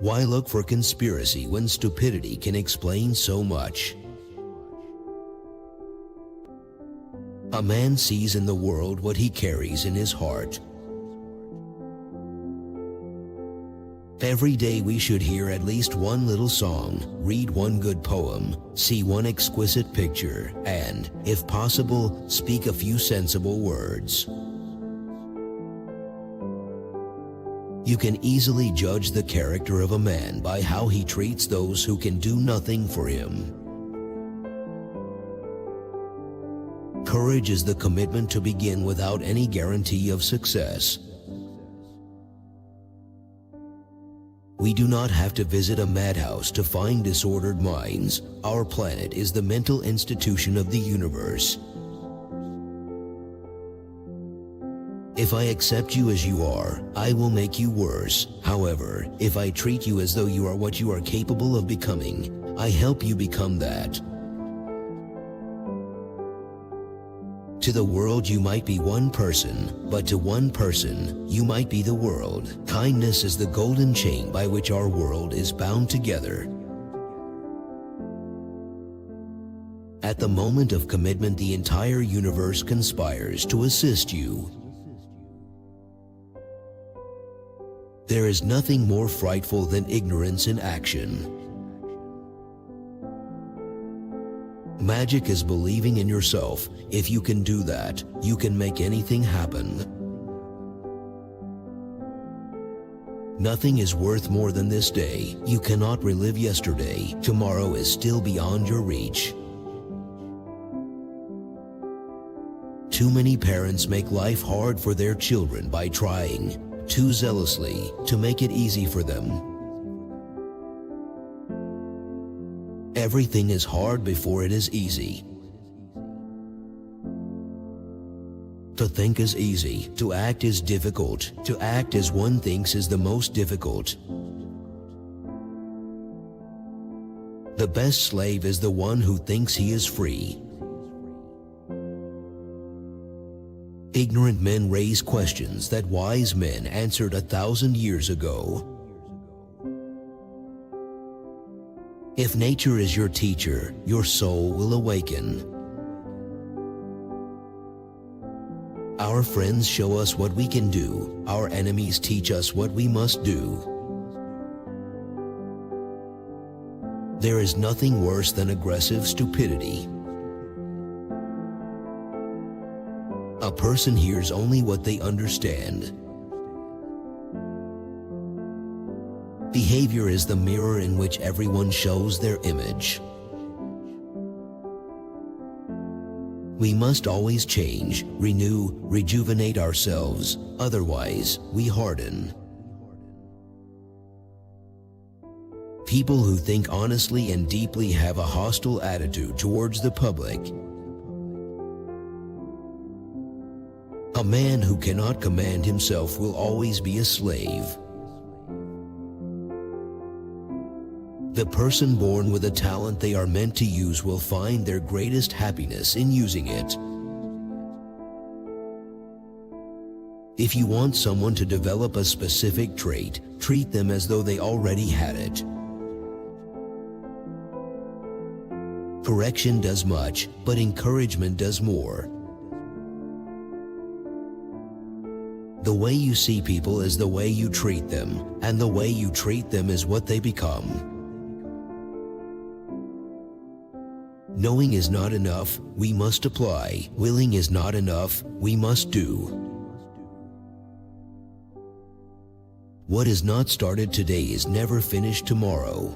Why look for conspiracy when stupidity can explain so much? A man sees in the world what he carries in his heart. Every day we should hear at least one little song, read one good poem, see one exquisite picture, and, if possible, speak a few sensible words. You can easily judge the character of a man by how he treats those who can do nothing for him. Courage is the commitment to begin without any guarantee of success. We do not have to visit a madhouse to find disordered minds. Our planet is the mental institution of the universe. If I accept you as you are, I will make you worse. However, if I treat you as though you are what you are capable of becoming, I help you become that. To the world you might be one person, but to one person you might be the world. Kindness is the golden chain by which our world is bound together. At the moment of commitment, the entire universe conspires to assist you. There is nothing more frightful than ignorance in action. Magic is believing in yourself. If you can do that, you can make anything happen. Nothing is worth more than this day. You cannot relive yesterday. Tomorrow is still beyond your reach. Too many parents make life hard for their children by trying too zealously to make it easy for them. Everything is hard before it is easy. To think is easy, to act is difficult. To act as one thinks is the most difficult. The best slave is the one who thinks he is free. Ignorant men raise questions that wise men answered 1,000 years ago. If nature is your teacher, your soul will awaken. Our friends show us what we can do. Our enemies teach us what we must do. There is nothing worse than aggressive stupidity. A person hears only what they understand. Behavior is the mirror in which everyone shows their image. We must always change, renew, rejuvenate ourselves, otherwise we harden. People who think honestly and deeply have a hostile attitude towards the public. A man who cannot command himself will always be a slave. The person born with a talent they are meant to use will find their greatest happiness in using it. If you want someone to develop a specific trait, treat them as though they already had it. Correction does much, but encouragement does more. The way you see people is the way you treat them, and the way you treat them is what they become. Knowing is not enough, we must apply. Willing is not enough, we must do. What is not started today is never finished tomorrow.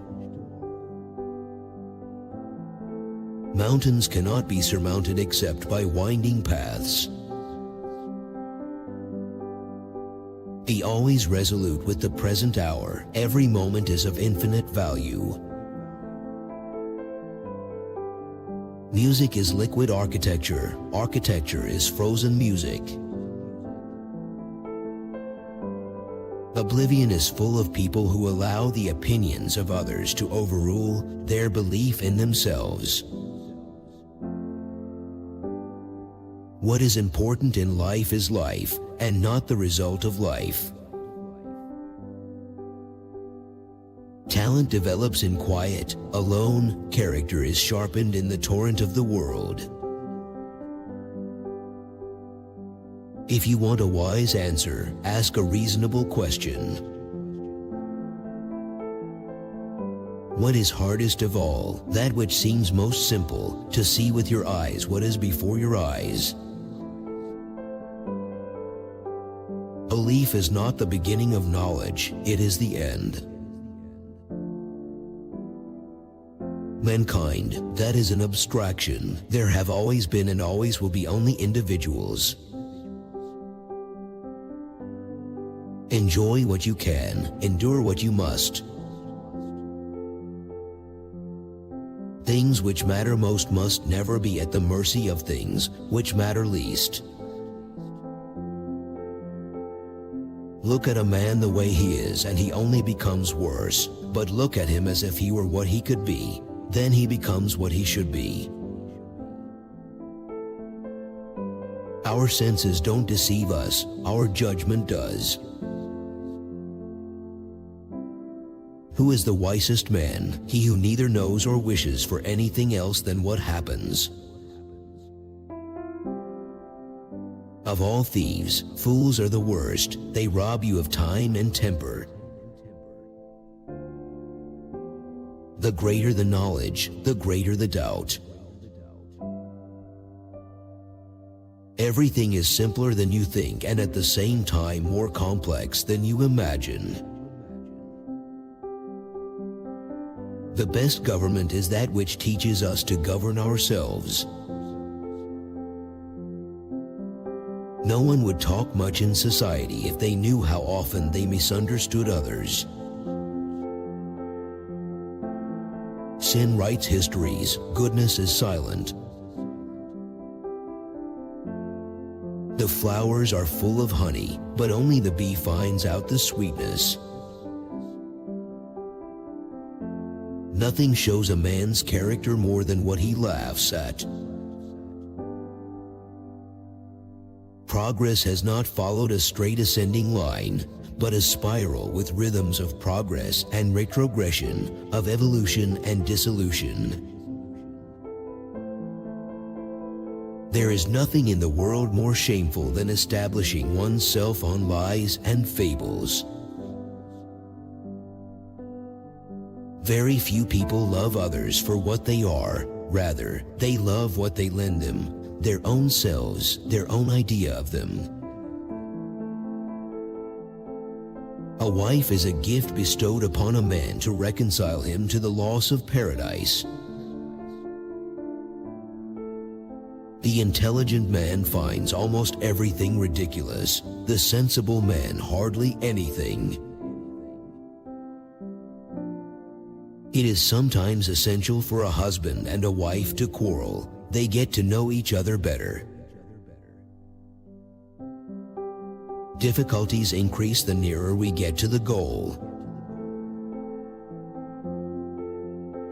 Mountains cannot be surmounted except by winding paths. Be always resolute with the present hour. Every moment is of infinite value. Music is liquid architecture. Architecture is frozen music. Oblivion is full of people who allow the opinions of others to overrule their belief in themselves. What is important in life is life, and not the result of life. Talent develops in quiet, alone. Character is sharpened in the torrent of the world. If you want a wise answer, ask a reasonable question. What is hardest of all? That which seems most simple, to see with your eyes what is before your eyes. Belief is not the beginning of knowledge, it is the end. Mankind, that is an abstraction. There have always been and always will be only individuals. Enjoy what you can, endure what you must. Things which matter most must never be at the mercy of things which matter least. Look at a man the way he is and he only becomes worse, but look at him as if he were what he could be, then he becomes what he should be. Our senses don't deceive us, our judgment does. Who is the wisest man? He who neither knows or wishes for anything else than what happens. Of all thieves, fools are the worst. They rob you of time and temper. The greater the knowledge, the greater the doubt. Everything is simpler than you think and at the same time more complex than you imagine. The best government is that which teaches us to govern ourselves. No one would talk much in society if they knew how often they misunderstood others. Sin writes histories, goodness is silent. The flowers are full of honey, but only the bee finds out the sweetness. Nothing shows a man's character more than what he laughs at. Progress has not followed a straight ascending line, but a spiral with rhythms of progress and retrogression, of evolution and dissolution. There is nothing in the world more shameful than establishing oneself on lies and fables. Very few people love others for what they are. Rather, they love what they lend them, their own selves, their own idea of them. A wife is a gift bestowed upon a man to reconcile him to the loss of paradise. The intelligent man finds almost everything ridiculous, the sensible man hardly anything. It is sometimes essential for a husband and a wife to quarrel. They get to know each other better. Difficulties increase the nearer we get to the goal.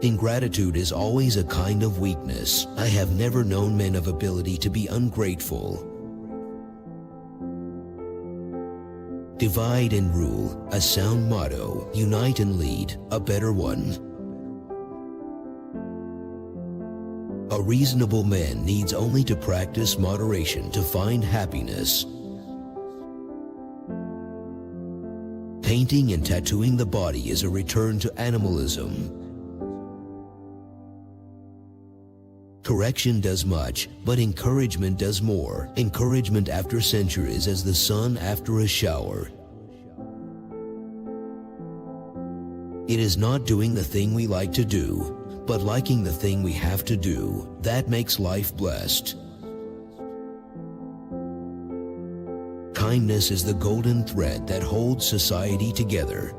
Ingratitude is always a kind of weakness. I have never known men of ability to be ungrateful. Divide and rule, a sound motto. Unite and lead, a better one. A reasonable man needs only to practice moderation to find happiness. Painting and tattooing the body is a return to animalism. Correction does much, but encouragement does more. Encouragement after censure is as the sun after a shower. It is not doing the thing we like to do, but liking the thing we have to do. That makes life blessed. Kindness is the golden thread that holds society together.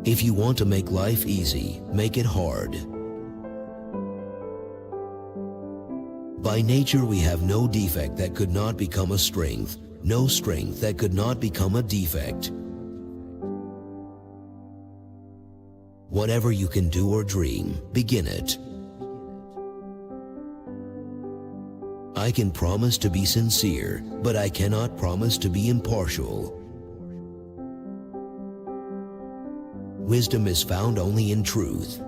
If you want to make life easy, make it hard. By nature we have no defect that could not become a strength, no strength that could not become a defect. Whatever you can do or dream, begin it. I can promise to be sincere, but I cannot promise to be impartial. Wisdom is found only in truth.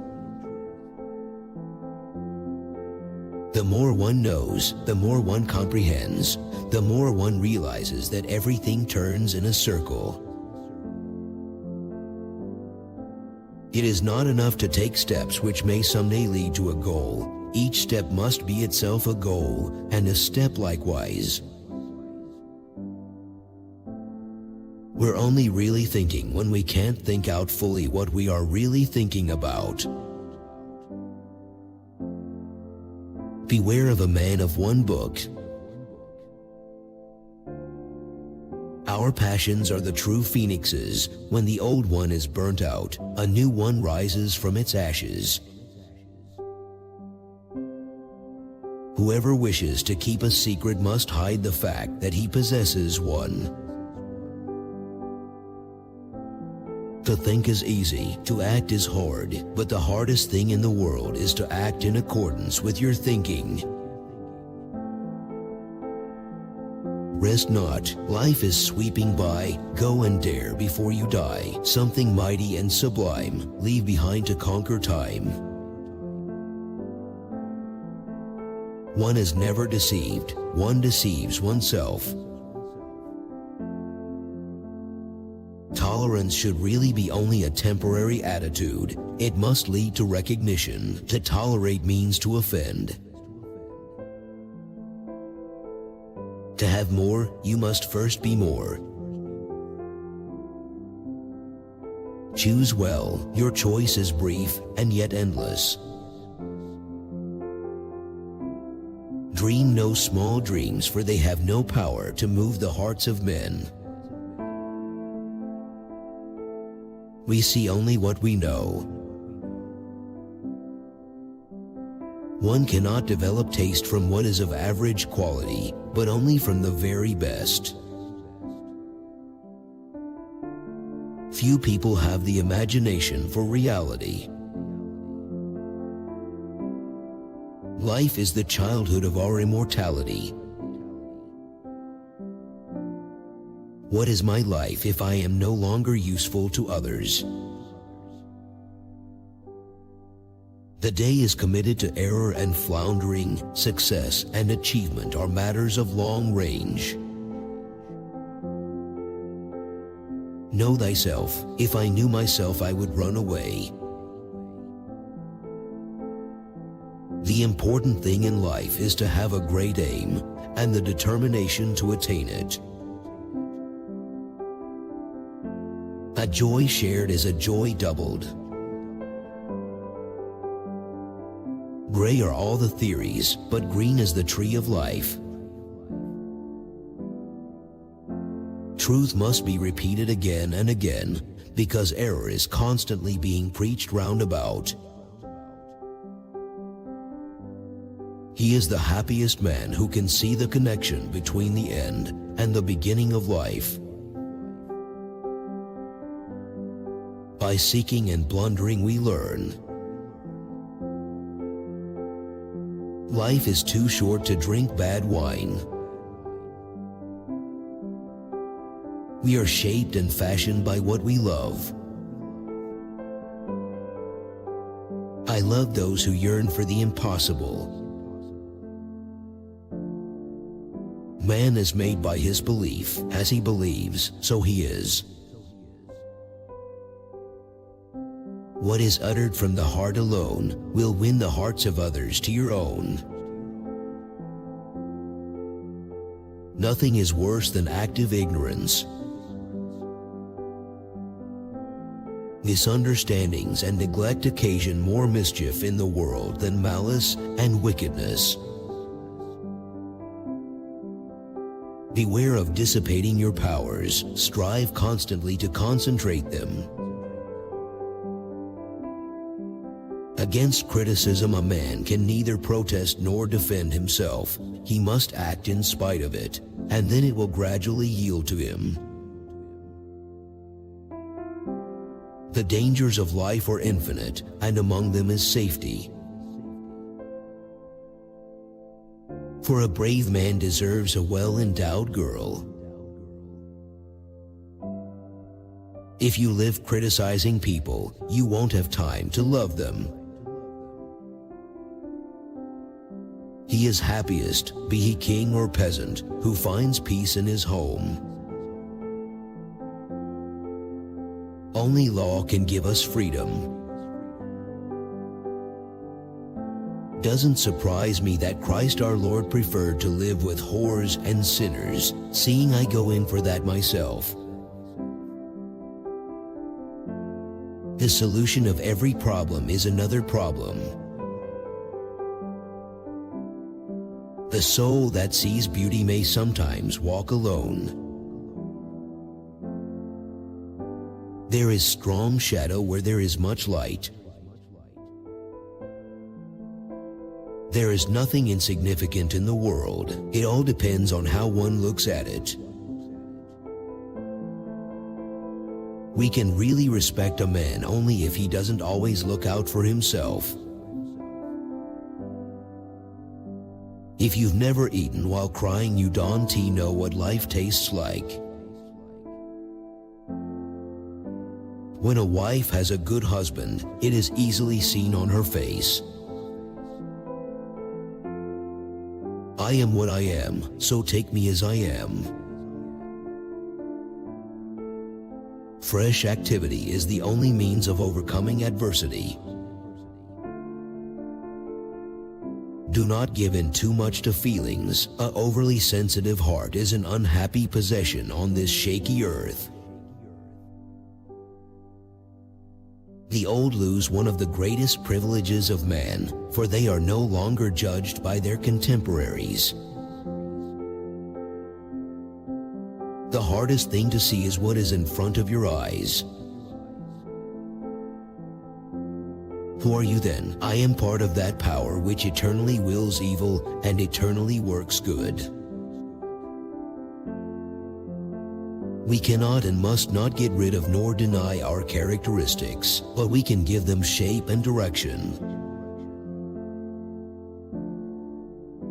The more one knows, the more one comprehends, the more one realizes that everything turns in a circle. It is not enough to take steps which may someday lead to a goal. Each step must be itself a goal, and a step likewise. We're only really thinking when we can't think out fully what we are really thinking about. Beware of a man of one book. Our passions are the true phoenixes. When the old one is burnt out, a new one rises from its ashes. Whoever wishes to keep a secret must hide the fact that he possesses one. To think is easy, to act is hard, but the hardest thing in the world is to act in accordance with your thinking. Rest not, life is sweeping by, go and dare before you die, something mighty and sublime, leave behind to conquer time. One is never deceived, one deceives oneself. Tolerance should really be only a temporary attitude. It must lead to recognition. To tolerate means to offend. To have more, you must first be more. Choose well. Your choice is brief and yet endless. Dream no small dreams, for they have no power to move the hearts of men. We see only what we know. One cannot develop taste from what is of average quality, but only from the very best. Few people have the imagination for reality. Life is the childhood of our immortality. What is my life if I am no longer useful to others? The day is committed to error and floundering. Success and achievement are matters of long range. Know thyself. If I knew myself, I would run away. The important thing in life is to have a great aim and the determination to attain it. A joy shared is a joy doubled. Gray are all the theories, but green is the tree of life. Truth must be repeated again and again, because error is constantly being preached round about. He is the happiest man who can see the connection between the end and the beginning of life. By seeking and blundering we learn. Life is too short to drink bad wine. We are shaped and fashioned by what we love. I love those who yearn for the impossible. Man is made by his belief. As he believes, so he is. What is uttered from the heart alone will win the hearts of others to your own. Nothing is worse than active ignorance. Misunderstandings and neglect occasion more mischief in the world than malice and wickedness. Beware of dissipating your powers. Strive constantly to concentrate them. Against criticism, a man can neither protest nor defend himself. He must act in spite of it, and then it will gradually yield to him. The dangers of life are infinite, and among them is safety. For a brave man deserves a well-endowed girl. If you live criticizing people, you won't have time to love them. He is happiest, be he king or peasant, who finds peace in his home. Only law can give us freedom. Doesn't surprise me that Christ our Lord preferred to live with whores and sinners, seeing I go in for that myself. The solution of every problem is another problem. The soul that sees beauty may sometimes walk alone. There is strong shadow where there is much light. There is nothing insignificant in the world. It all depends on how one looks at it. We can really respect a man only if he doesn't always look out for himself. If you've never eaten while crying, you don't know what life tastes like. When a wife has a good husband, it is easily seen on her face. I am what I am, so take me as I am. Fresh activity is the only means of overcoming adversity. Do not give in too much to feelings. An overly sensitive heart is an unhappy possession on this shaky earth. The old lose one of the greatest privileges of man, for they are no longer judged by their contemporaries. The hardest thing to see is what is in front of your eyes. Who are you then? I am part of that power which eternally wills evil and eternally works good. We cannot and must not get rid of nor deny our characteristics, but we can give them shape and direction.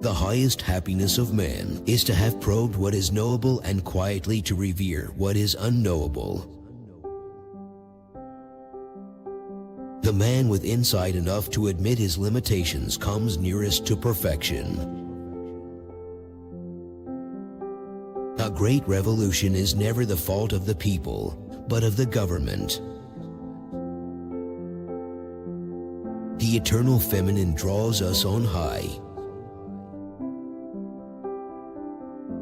The highest happiness of man is to have probed what is knowable and quietly to revere what is unknowable. The man with insight enough to admit his limitations comes nearest to perfection. A great revolution is never the fault of the people, but of the government. The eternal feminine draws us on high.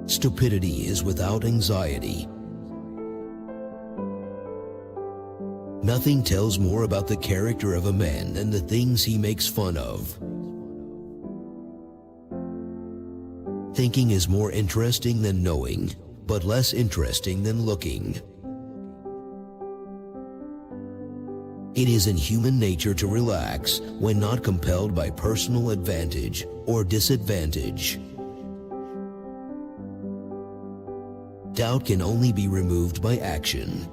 Stupidity is without anxiety. Nothing tells more about the character of a man than the things he makes fun of. Thinking is more interesting than knowing, but less interesting than looking. It is in human nature to relax when not compelled by personal advantage or disadvantage. Doubt can only be removed by action.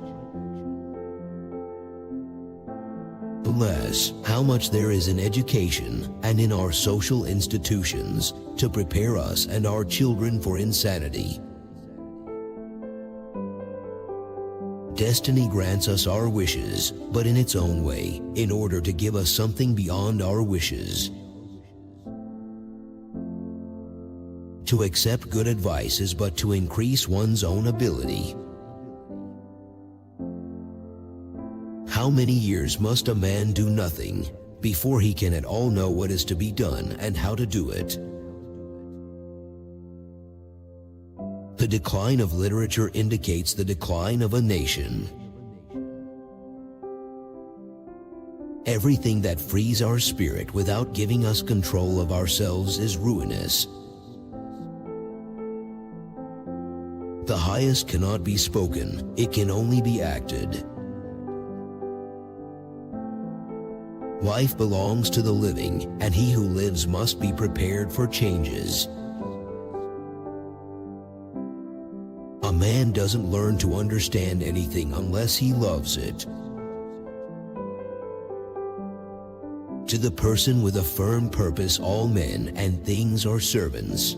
Alas, how much there is in education and in our social institutions to prepare us and our children for insanity. Destiny grants us our wishes, but in its own way, in order to give us something beyond our wishes. To accept good advice is but to increase one's own ability. How many years must a man do nothing before he can at all know what is to be done and how to do it? The decline of literature indicates the decline of a nation. Everything that frees our spirit without giving us control of ourselves is ruinous. The highest cannot be spoken, it can only be acted. Life belongs to the living, and he who lives must be prepared for changes. A man doesn't learn to understand anything unless he loves it. To the person with a firm purpose, all men and things are servants.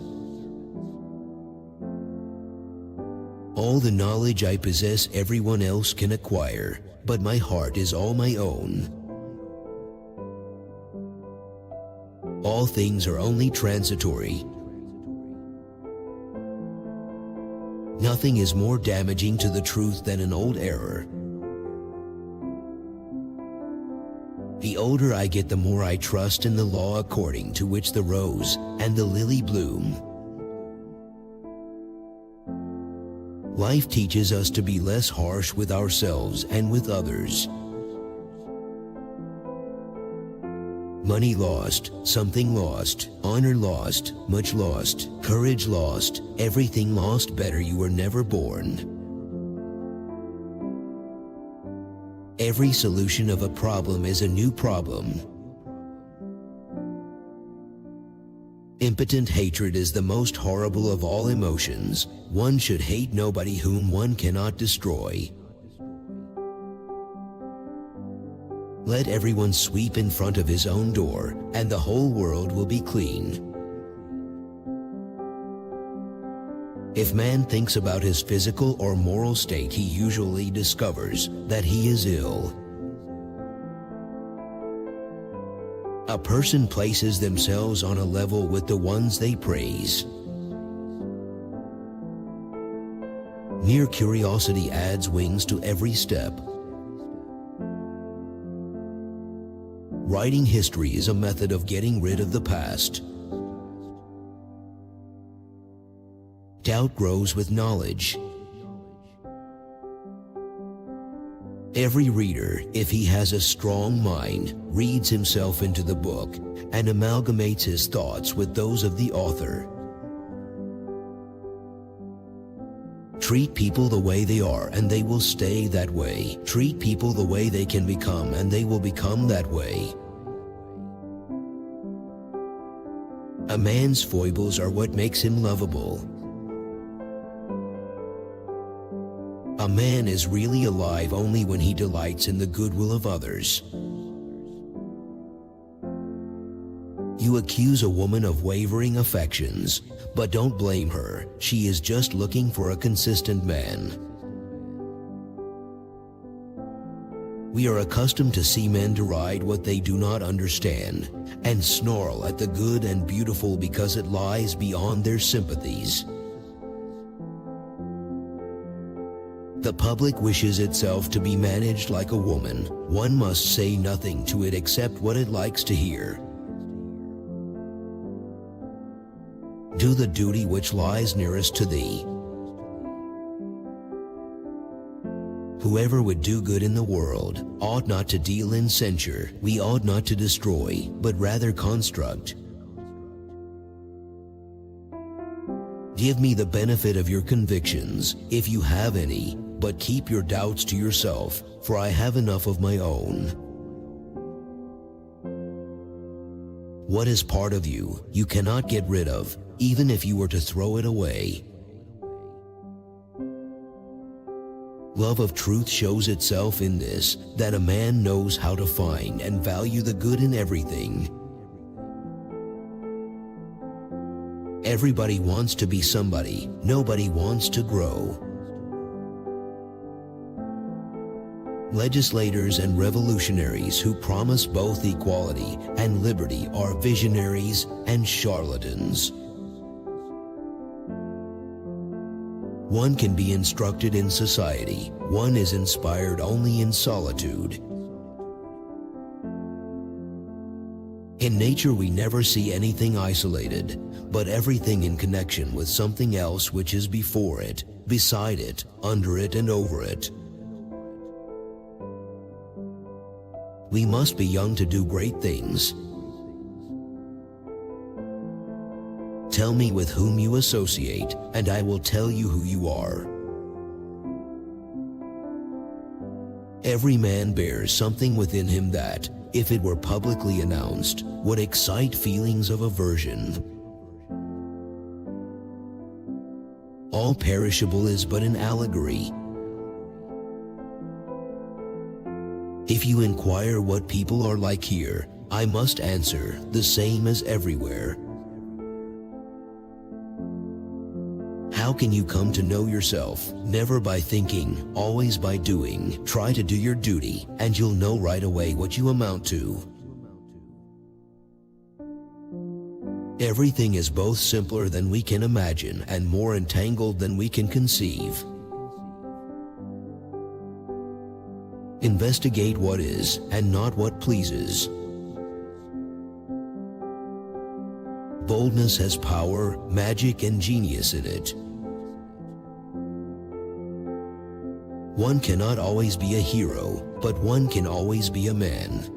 All the knowledge I possess everyone else can acquire, but my heart is all my own. All things are only transitory. Nothing is more damaging to the truth than an old error. The older I get, the more I trust in the law according to which the rose and the lily bloom. Life teaches us to be less harsh with ourselves and with others. Money lost, something lost, honor lost, much lost, courage lost, everything lost. Better you were never born. Every solution of a problem is a new problem. Impotent hatred is the most horrible of all emotions. One should hate nobody whom one cannot destroy. Let everyone sweep in front of his own door, and the whole world will be clean. If man thinks about his physical or moral state, he usually discovers that he is ill. A person places themselves on a level with the ones they praise. Mere curiosity adds wings to every step. Writing history is a method of getting rid of the past. Doubt grows with knowledge. Every reader, if he has a strong mind, reads himself into the book and amalgamates his thoughts with those of the author. Treat people the way they are and they will stay that way. Treat people the way they can become and they will become that way. A man's foibles are what makes him lovable. A man is really alive only when he delights in the goodwill of others. You accuse a woman of wavering affections, but don't blame her. She is just looking for a consistent man. We are accustomed to see men deride what they do not understand and snarl at the good and beautiful because it lies beyond their sympathies. The public wishes itself to be managed like a woman. One must say nothing to it except what it likes to hear. Do the duty which lies nearest to thee. Whoever would do good in the world ought not to deal in censure. We ought not to destroy, but rather construct. Give me the benefit of your convictions, if you have any, but keep your doubts to yourself, for I have enough of my own. What is part of you, you cannot get rid of, even if you were to throw it away. Love of truth shows itself in this, that a man knows how to find and value the good in everything. Everybody wants to be somebody, nobody wants to grow. Legislators and revolutionaries who promise both equality and liberty are visionaries and charlatans. One can be instructed in society. One is inspired only in solitude. In nature we never see anything isolated, but everything in connection with something else which is before it, beside it, under it, and over it. We must be young to do great things. Tell me with whom you associate, and I will tell you who you are. Every man bears something within him that, if it were publicly announced, would excite feelings of aversion. All perishable is but an allegory. If you inquire what people are like here, I must answer, the same as everywhere. How can you come to know yourself? Never by thinking, always by doing. Try to do your duty, and you'll know right away what you amount to. Everything is both simpler than we can imagine and more entangled than we can conceive. Investigate what is and not what pleases. Boldness has power, magic, and genius in it. One cannot always be a hero, but one can always be a man.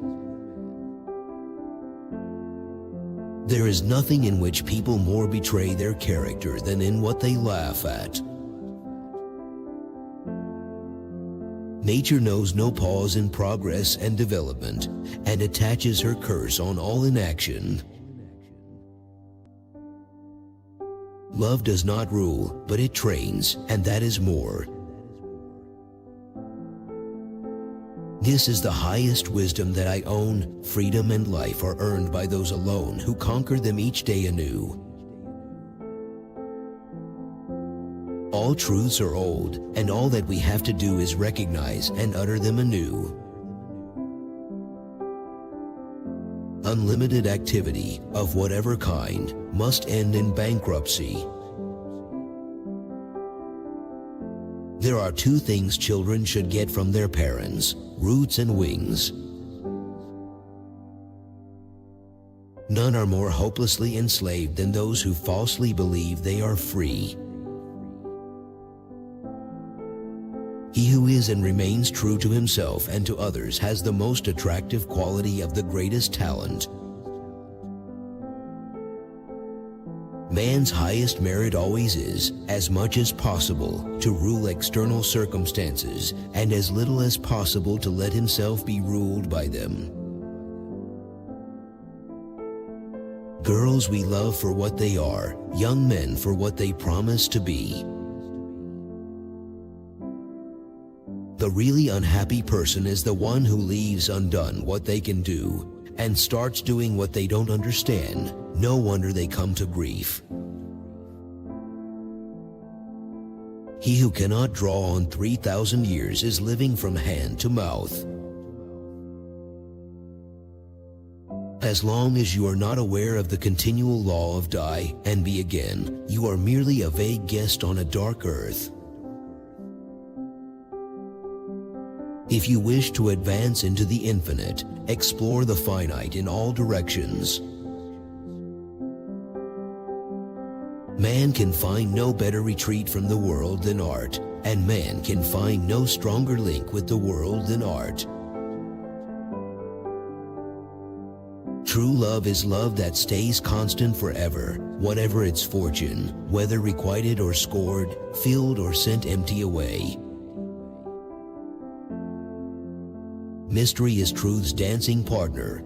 There is nothing in which people more betray their character than in what they laugh at. Nature knows no pause in progress and development, and attaches her curse on all inaction. Love does not rule, but it trains, and that is more. This is the highest wisdom that I own. Freedom and life are earned by those alone who conquer them each day anew. All truths are old, and all that we have to do is recognize and utter them anew. Unlimited activity, of whatever kind, must end in bankruptcy. There are two things children should get from their parents: roots and wings. None are more hopelessly enslaved than those who falsely believe they are free. He who is and remains true to himself and to others has the most attractive quality of the greatest talent. Man's highest merit always is, as much as possible, to rule external circumstances, and as little as possible to let himself be ruled by them. Girls we love for what they are, young men for what they promise to be. The really unhappy person is the one who leaves undone what they can do and starts doing what they don't understand. No wonder they come to grief. He who cannot draw on 3,000 years is living from hand to mouth. As long as you are not aware of the continual law of die and be again, you are merely a vague guest on a dark earth. If you wish to advance into the infinite, explore the finite in all directions. Man can find no better retreat from the world than art, and man can find no stronger link with the world than art. True love is love that stays constant forever, whatever its fortune, whether requited or scored, filled or sent empty away. Mystery is truth's dancing partner.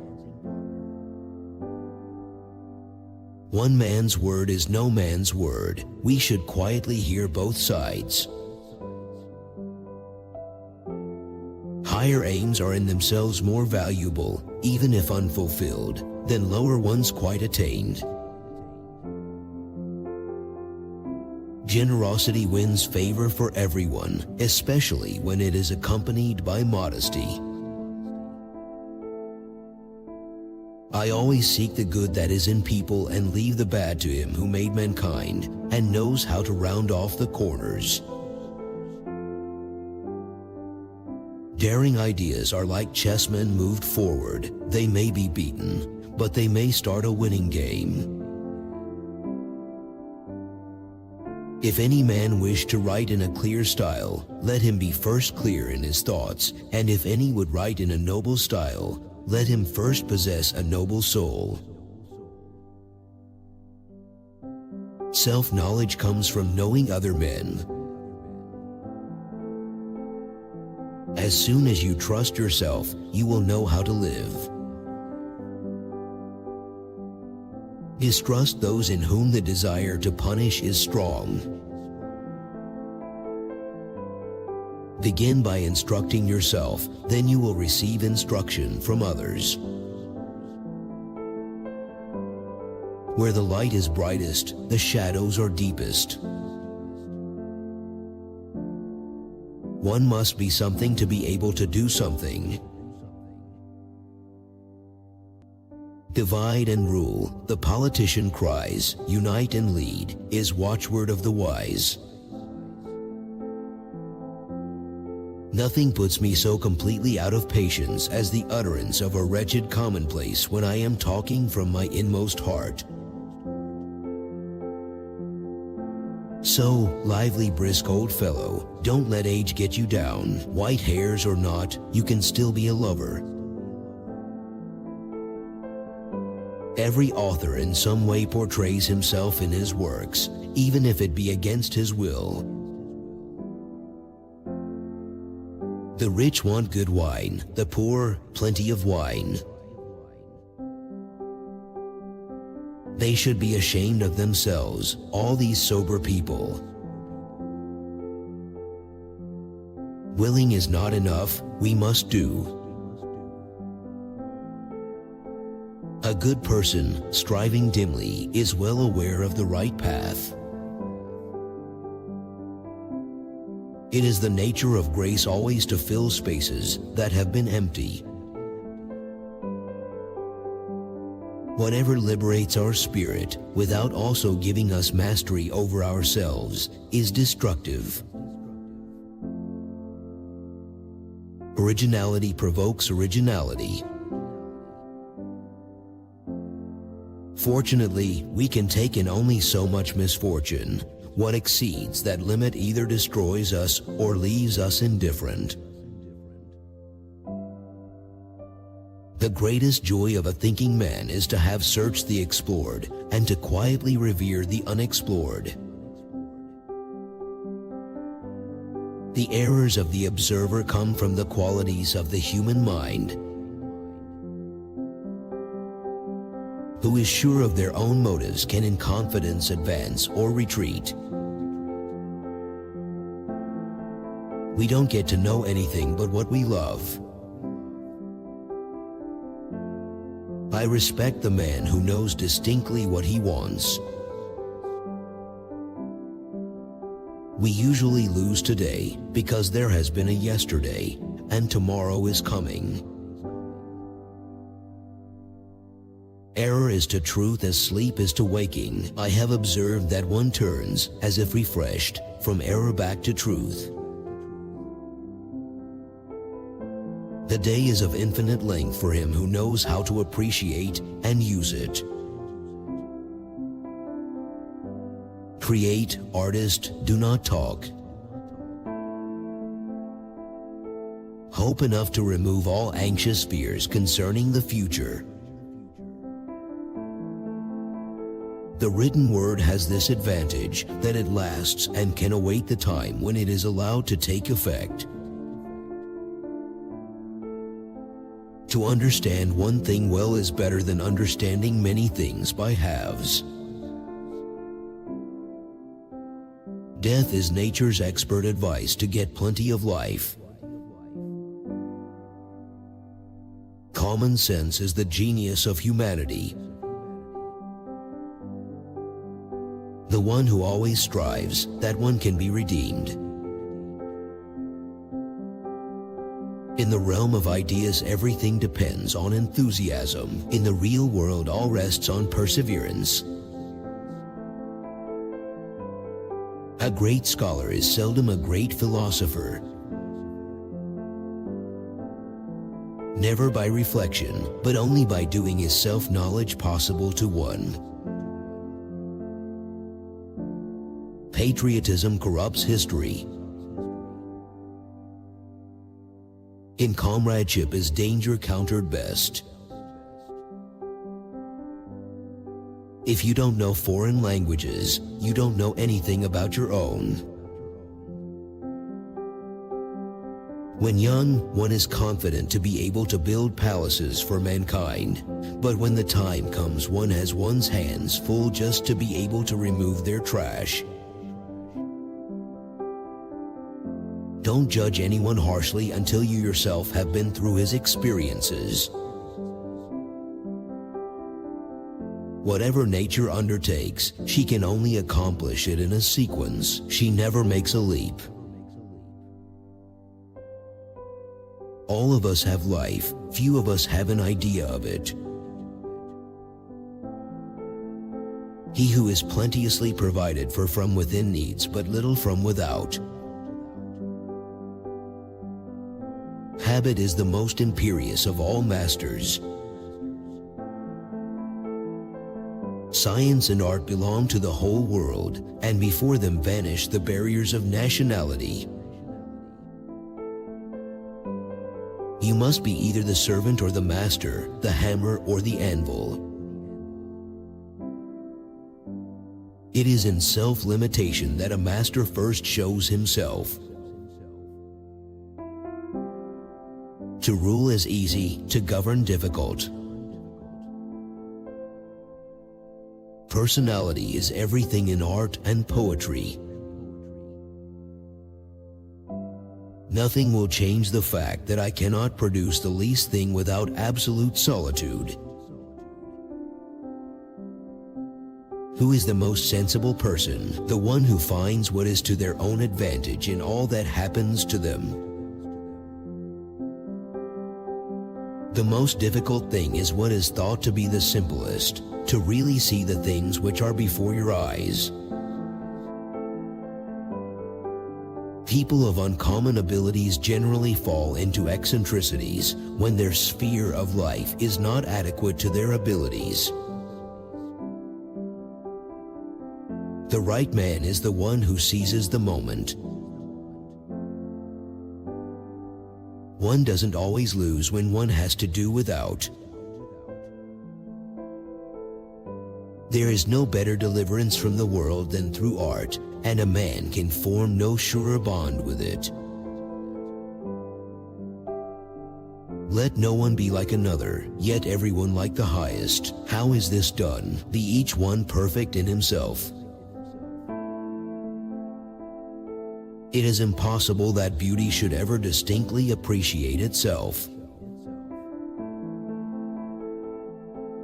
One man's word is no man's word. We should quietly hear both sides. Higher aims are in themselves more valuable, even if unfulfilled, than lower ones quite attained. Generosity wins favor for everyone, especially when it is accompanied by modesty. I always seek the good that is in people and leave the bad to him who made mankind and knows how to round off the corners. Daring ideas are like chessmen moved forward. They may be beaten, but they may start a winning game. If any man wish to write in a clear style, let him be first clear in his thoughts, and if any would write in a noble style, let him first possess a noble soul. Self-knowledge comes from knowing other men. As soon as you trust yourself, you will know how to live. Distrust those in whom the desire to punish is strong. Begin by instructing yourself, then you will receive instruction from others. Where the light is brightest, the shadows are deepest. One must be something to be able to do something. Divide and rule, the politician cries. Unite and lead, is watchword of the wise. Nothing puts me so completely out of patience as the utterance of a wretched commonplace when I am talking from my inmost heart. So, lively, brisk old fellow, don't let age get you down. White hairs or not, you can still be a lover. Every author in some way portrays himself in his works, even if it be against his will. The rich want good wine, the poor plenty of wine. They should be ashamed of themselves, all these sober people. Willing is not enough, we must do. A good person, striving dimly, is well aware of the right path. It is the nature of grace always to fill spaces that have been empty. Whatever liberates our spirit without also giving us mastery over ourselves is destructive. Originality provokes originality. Fortunately, we can take in only so much misfortune. What exceeds that limit either destroys us or leaves us indifferent. The greatest joy of a thinking man is to have searched the explored and to quietly revere the unexplored. The errors of the observer come from the qualities of the human mind. Who is sure of their own motives can in confidence advance or retreat. We don't get to know anything but what we love. I respect the man who knows distinctly what he wants. We usually lose today because there has been a yesterday, and tomorrow is coming. Error is to truth as sleep is to waking. I have observed that one turns, as if refreshed, from error back to truth. The day is of infinite length for him who knows how to appreciate and use it. Create, artist, do not talk. Hope enough to remove all anxious fears concerning the future. The written word has this advantage, that it lasts and can await the time when it is allowed to take effect. To understand one thing well is better than understanding many things by halves. Death is nature's expert advice to get plenty of life. Common sense is the genius of humanity. The one who always strives, that one can be redeemed. In the realm of ideas, everything depends on enthusiasm. In the real world, all rests on perseverance. A great scholar is seldom a great philosopher. Never by reflection, but only by doing is self-knowledge possible to one. Patriotism corrupts history. In comradeship is danger countered best. If you don't know foreign languages, you don't know anything about your own. When young, one is confident to be able to build palaces for mankind, but when the time comes, one has one's hands full just to be able to remove their trash. Don't judge anyone harshly until you yourself have been through his experiences. Whatever nature undertakes, she can only accomplish it in a sequence. She never makes a leap. All of us have life, few of us have an idea of it. He who is plenteously provided for from within needs but little from without. Habit is the most imperious of all masters. Science and art belong to the whole world, and before them vanish the barriers of nationality. You must be either the servant or the master, the hammer or the anvil. It is in self-limitation that a master first shows himself. To rule is easy, to govern difficult. Personality is everything in art and poetry. Nothing will change the fact that I cannot produce the least thing without absolute solitude. Who is the most sensible person? The one who finds what is to their own advantage in all that happens to them. The most difficult thing is what is thought to be the simplest, to really see the things which are before your eyes. People of uncommon abilities generally fall into eccentricities when their sphere of life is not adequate to their abilities. The right man is the one who seizes the moment. One doesn't always lose when one has to do without. There is no better deliverance from the world than through art, and a man can form no surer bond with it. Let no one be like another, yet everyone like the highest. How is this done? Be each one perfect in himself. It is impossible that beauty should ever distinctly appreciate itself.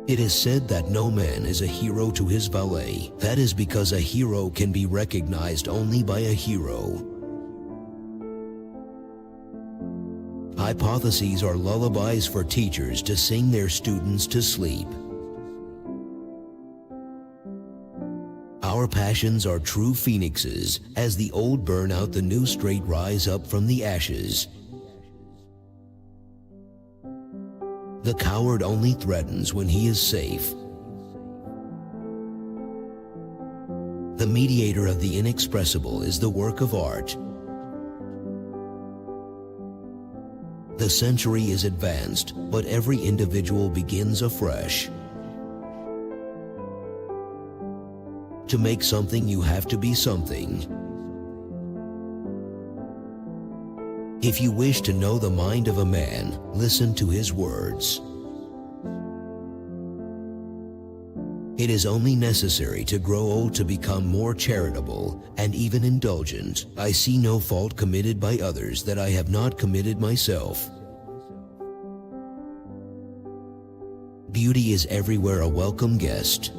It is said that no man is a hero to his valet. That is because a hero can be recognized only by a hero. Hypotheses are lullabies for teachers to sing their students to sleep. Our passions are true phoenixes. As the old burn out, the new straight rise up from the ashes. The coward only threatens when he is safe. The mediator of the inexpressible is the work of art. The century is advanced, but every individual begins afresh. To make something, you have to be something. If you wish to know the mind of a man, listen to his words. It is only necessary to grow old to become more charitable and even indulgent. I see no fault committed by others that I have not committed myself. Beauty is everywhere a welcome guest.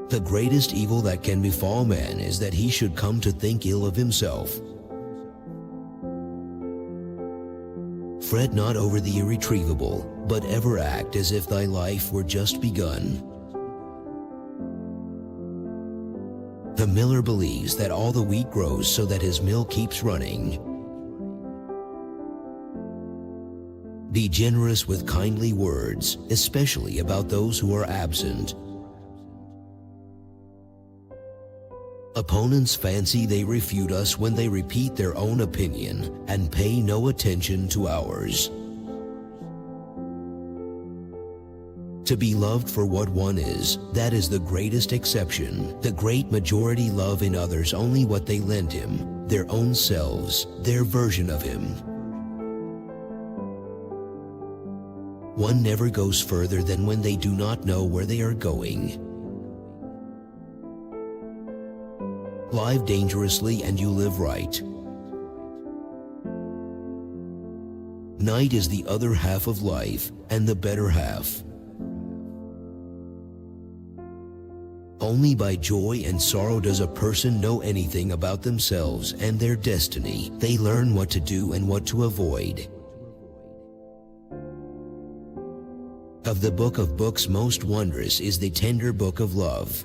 The greatest evil that can befall man is that he should come to think ill of himself. Fret not over the irretrievable, but ever act as if thy life were just begun. The miller believes that all the wheat grows so that his mill keeps running. Be generous with kindly words, especially about those who are absent. Opponents fancy they refute us when they repeat their own opinion and pay no attention to ours. To be loved for what one is, that is the greatest exception. The great majority love in others only what they lend him, their own selves, their version of him. One never goes further than when they do not know where they are going. Live dangerously and you live right. Night is the other half of life, and the better half. Only by joy and sorrow does a person know anything about themselves and their destiny. They learn what to do and what to avoid. Of the book of books, most wondrous is the tender book of love.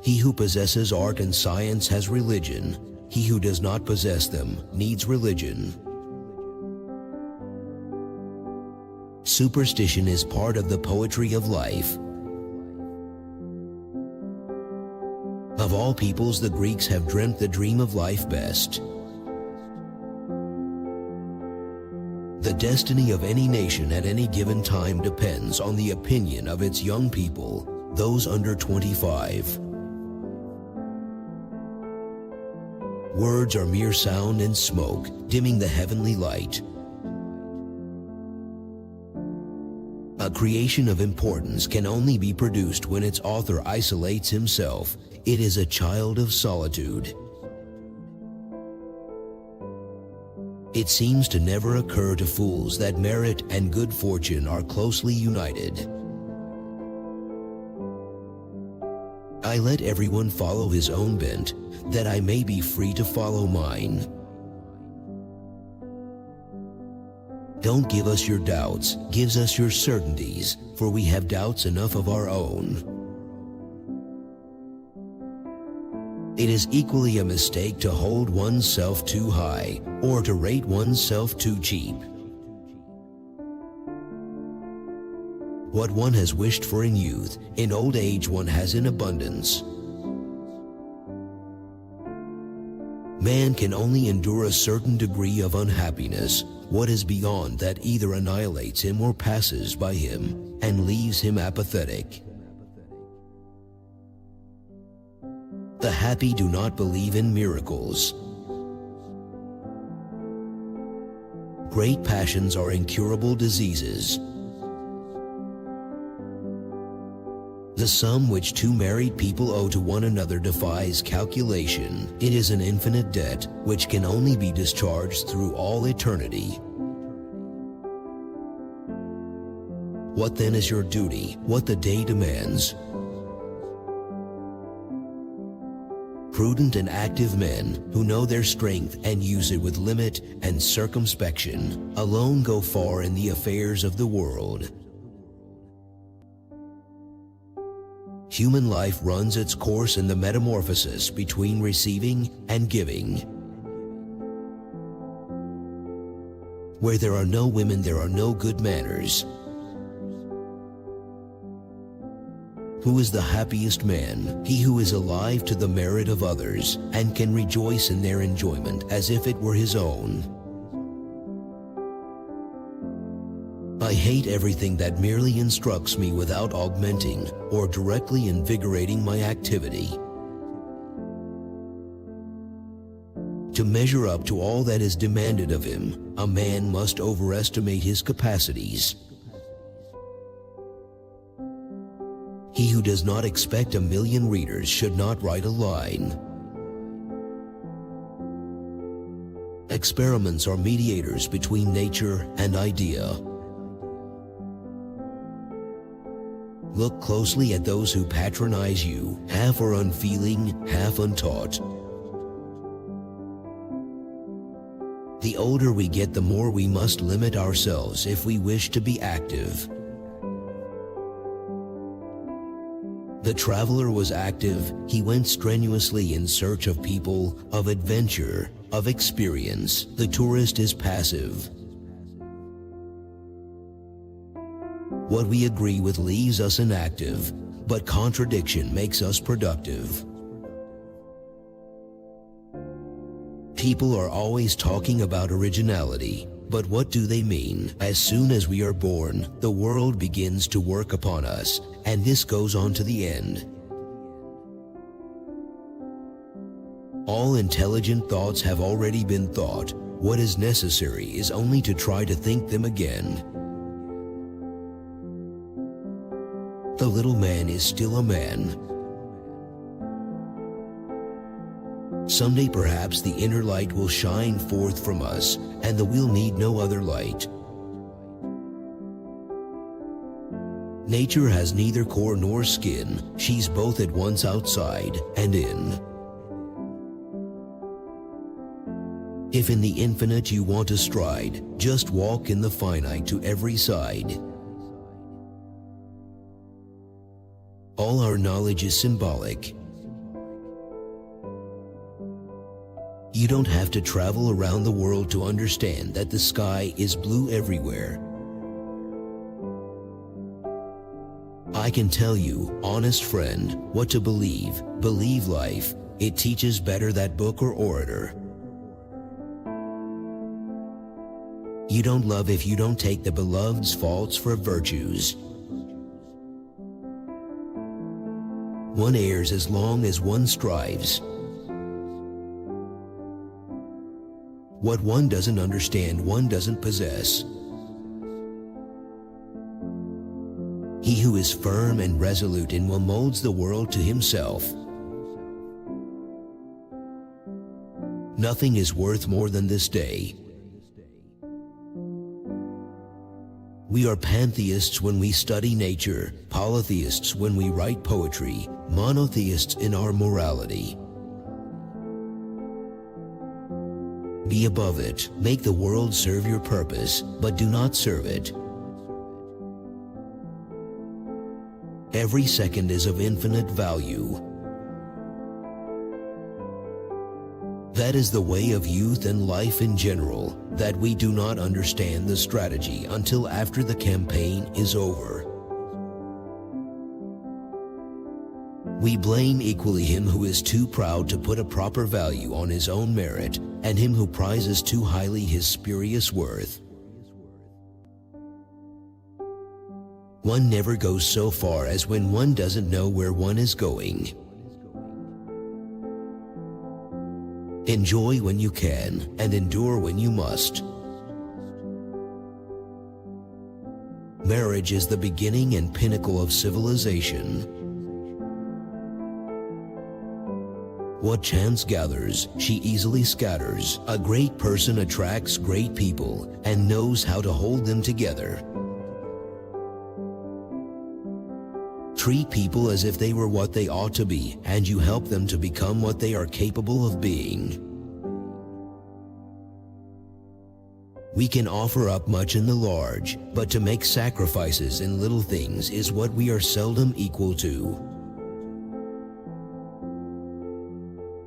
He who possesses art and science has religion. He who does not possess them needs religion. Superstition is part of the poetry of life. Of all peoples, the Greeks have dreamt the dream of life best. The destiny of any nation at any given time depends on the opinion of its young people, those under 25. Words are mere sound and smoke, dimming the heavenly light. A creation of importance can only be produced when its author isolates himself. It is a child of solitude. It seems to never occur to fools that merit and good fortune are closely united. I let everyone follow his own bent, that I may be free to follow mine. Don't give us your doubts, give us your certainties, for we have doubts enough of our own. It is equally a mistake to hold oneself too high, or to rate oneself too cheap. What one has wished for in youth, in old age one has in abundance. Man can only endure a certain degree of unhappiness. What is beyond that either annihilates him or passes by him, and leaves him apathetic. The happy do not believe in miracles. Great passions are incurable diseases. The sum which two married people owe to one another defies calculation. It is an infinite debt which can only be discharged through all eternity. What then is your duty? What the day demands? Prudent and active men, who know their strength and use it with limit and circumspection, alone go far in the affairs of the world. Human life runs its course in the metamorphosis between receiving and giving. Where there are no women, there are no good manners. Who is the happiest man? He who is alive to the merit of others and can rejoice in their enjoyment as if it were his own. I hate everything that merely instructs me without augmenting or directly invigorating my activity. To measure up to all that is demanded of him, a man must overestimate his capacities. He who does not expect 1,000,000 readers should not write a line. Experiments are mediators between nature and idea. Look closely at those who patronize you, half are unfeeling, half untaught. The older we get, the more we must limit ourselves if we wish to be active. The traveler was active. He went strenuously in search of people, of adventure, of experience. The tourist is passive. What we agree with leaves us inactive, but contradiction makes us productive. People are always talking about originality, but what do they mean? As soon as we are born, the world begins to work upon us, and this goes on to the end. All intelligent thoughts have already been thought. What is necessary is only to try to think them again. The little man is still a man. Someday perhaps the inner light will shine forth from us, and we'll need no other light. Nature has neither core nor skin. She's both at once outside and in. If in the infinite you want to stride, just walk in the finite to every side. All our knowledge is symbolic. You don't have to travel around the world to understand that the sky is blue everywhere. I can tell you, honest friend, what to believe. Believe life. It teaches better that book or orator. You don't love if you don't take the beloved's faults for virtues. One errs as long as one strives. What one doesn't understand, one doesn't possess. He who is firm and resolute in will molds the world to himself. Nothing is worth more than this day. We are pantheists when we study nature, polytheists when we write poetry, monotheists in our morality. Be above it. Make the world serve your purpose, but do not serve it. Every second is of infinite value. That is the way of youth and life in general, that we do not understand the strategy until after the campaign is over. We blame equally him who is too proud to put a proper value on his own merit, and him who prizes too highly his spurious worth. One never goes so far as when one doesn't know where one is going. Enjoy when you can, and endure when you must. Marriage is the beginning and pinnacle of civilization. What chance gathers, she easily scatters. A great person attracts great people and knows how to hold them together. Treat people as if they were what they ought to be, and you help them to become what they are capable of being. We can offer up much in the large, but to make sacrifices in little things is what we are seldom equal to.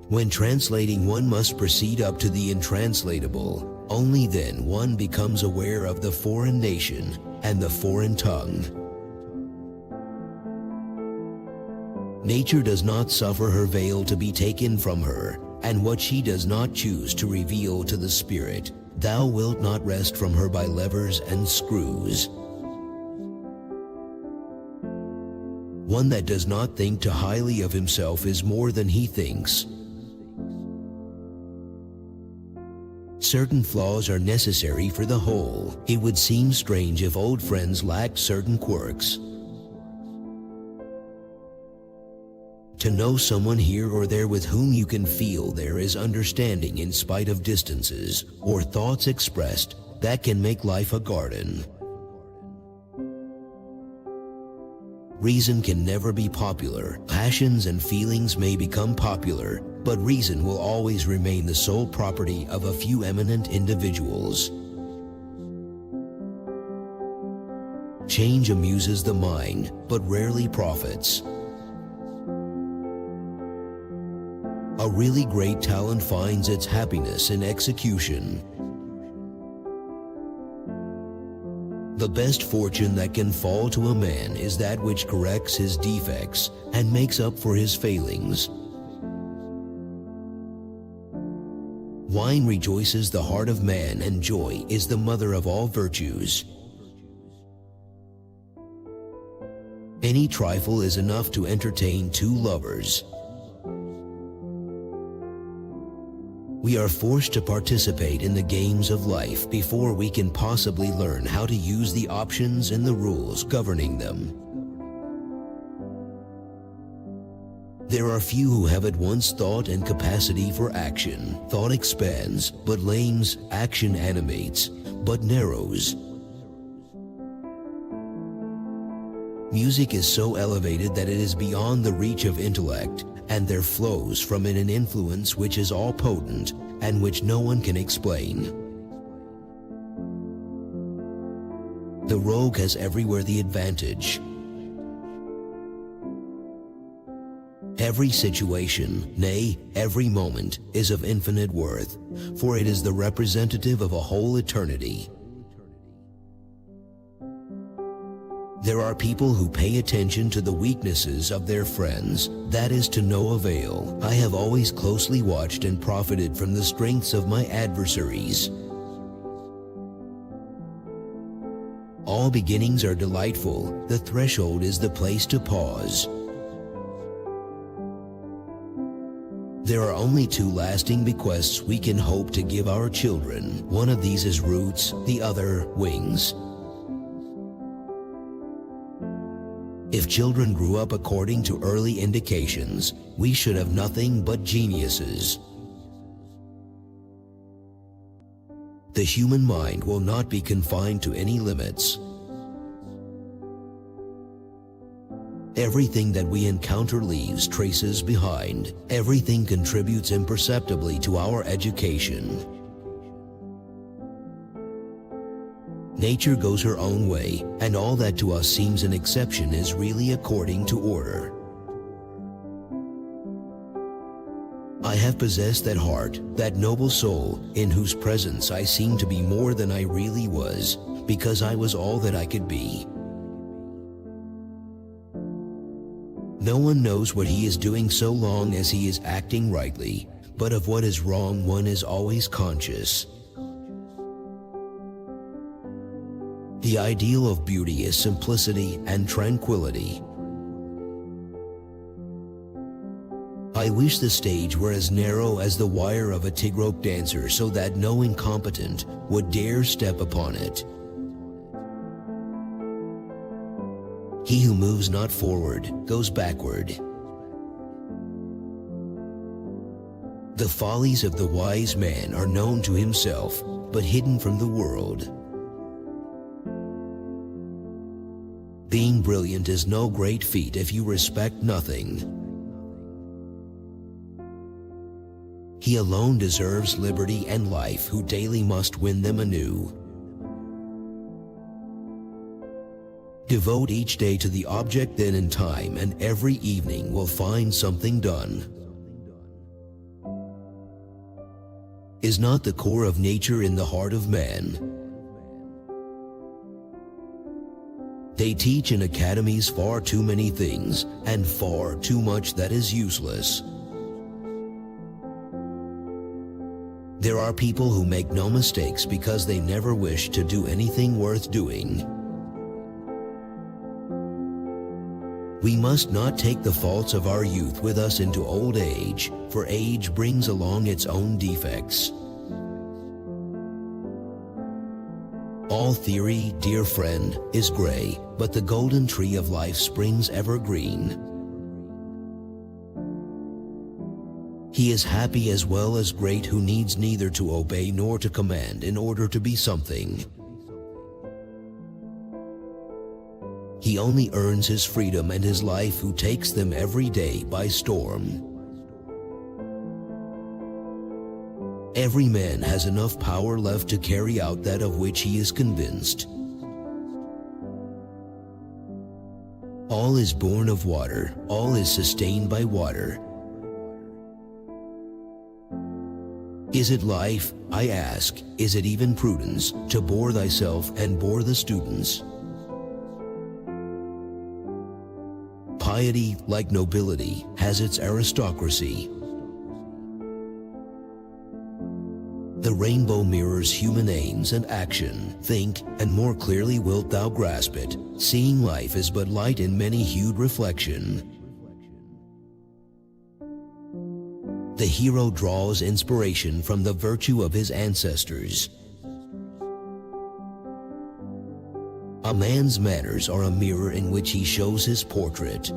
When translating, one must proceed up to the intranslatable. Only then one becomes aware of the foreign nation and the foreign tongue. Nature does not suffer her veil to be taken from her, and what she does not choose to reveal to the spirit, thou wilt not wrest from her by levers and screws. One that does not think too highly of himself is more than he thinks. Certain flaws are necessary for the whole. It would seem strange if old friends lacked certain quirks. To know someone here or there with whom you can feel there is understanding in spite of distances, or thoughts expressed, that can make life a garden. Reason can never be popular. Passions and feelings may become popular, but reason will always remain the sole property of a few eminent individuals. Change amuses the mind, but rarely profits. A really great talent finds its happiness in execution. The best fortune that can fall to a man is that which corrects his defects and makes up for his failings. Wine rejoices the heart of man, and joy is the mother of all virtues. Any trifle is enough to entertain two lovers. We are forced to participate in the games of life before we can possibly learn how to use the options and the rules governing them. There are few who have at once thought and capacity for action. Thought expands, but lames; action animates, but narrows. Music is so elevated that it is beyond the reach of intellect, and there flows from it an influence which is all potent and which no one can explain. The rogue has everywhere the advantage. Every situation, nay, every moment, is of infinite worth, for it is the representative of a whole eternity. There are people who pay attention to the weaknesses of their friends. That is to no avail. I have always closely watched and profited from the strengths of my adversaries. All beginnings are delightful. The threshold is the place to pause. There are only two lasting bequests we can hope to give our children. One of these is roots, the other wings. If children grew up according to early indications, we should have nothing but geniuses. The human mind will not be confined to any limits. Everything that we encounter leaves traces behind. Everything contributes imperceptibly to our education. Nature goes her own way, and all that to us seems an exception is really according to order. I have possessed that heart, that noble soul, in whose presence I seemed to be more than I really was, because I was all that I could be. No one knows what he is doing so long as he is acting rightly, but of what is wrong one is always conscious. The ideal of beauty is simplicity and tranquility. I wish the stage were as narrow as the wire of a tightrope dancer so that no incompetent would dare step upon it. He who moves not forward goes backward. The follies of the wise man are known to himself, but hidden from the world. Being brilliant is no great feat if you respect nothing. He alone deserves liberty and life who daily must win them anew. Devote each day to the object then in time, and every evening will find something done. Is not the core of nature in the heart of man? They teach in academies far too many things, and far too much that is useless. There are people who make no mistakes because they never wish to do anything worth doing. We must not take the faults of our youth with us into old age, for age brings along its own defects. All theory, dear friend, is gray, but the golden tree of life springs evergreen. He is happy as well as great who needs neither to obey nor to command in order to be something. He only earns his freedom and his life who takes them every day by storm. Every man has enough power left to carry out that of which he is convinced. All is born of water, all is sustained by water. Is it life, I ask, is it even prudence, to bore thyself and bore the students? Piety, like nobility, has its aristocracy. The rainbow mirrors human aims and action. Think, and more clearly wilt thou grasp it, seeing life is but light in many-hued reflection. The hero draws inspiration from the virtue of his ancestors. A man's manners are a mirror in which he shows his portrait.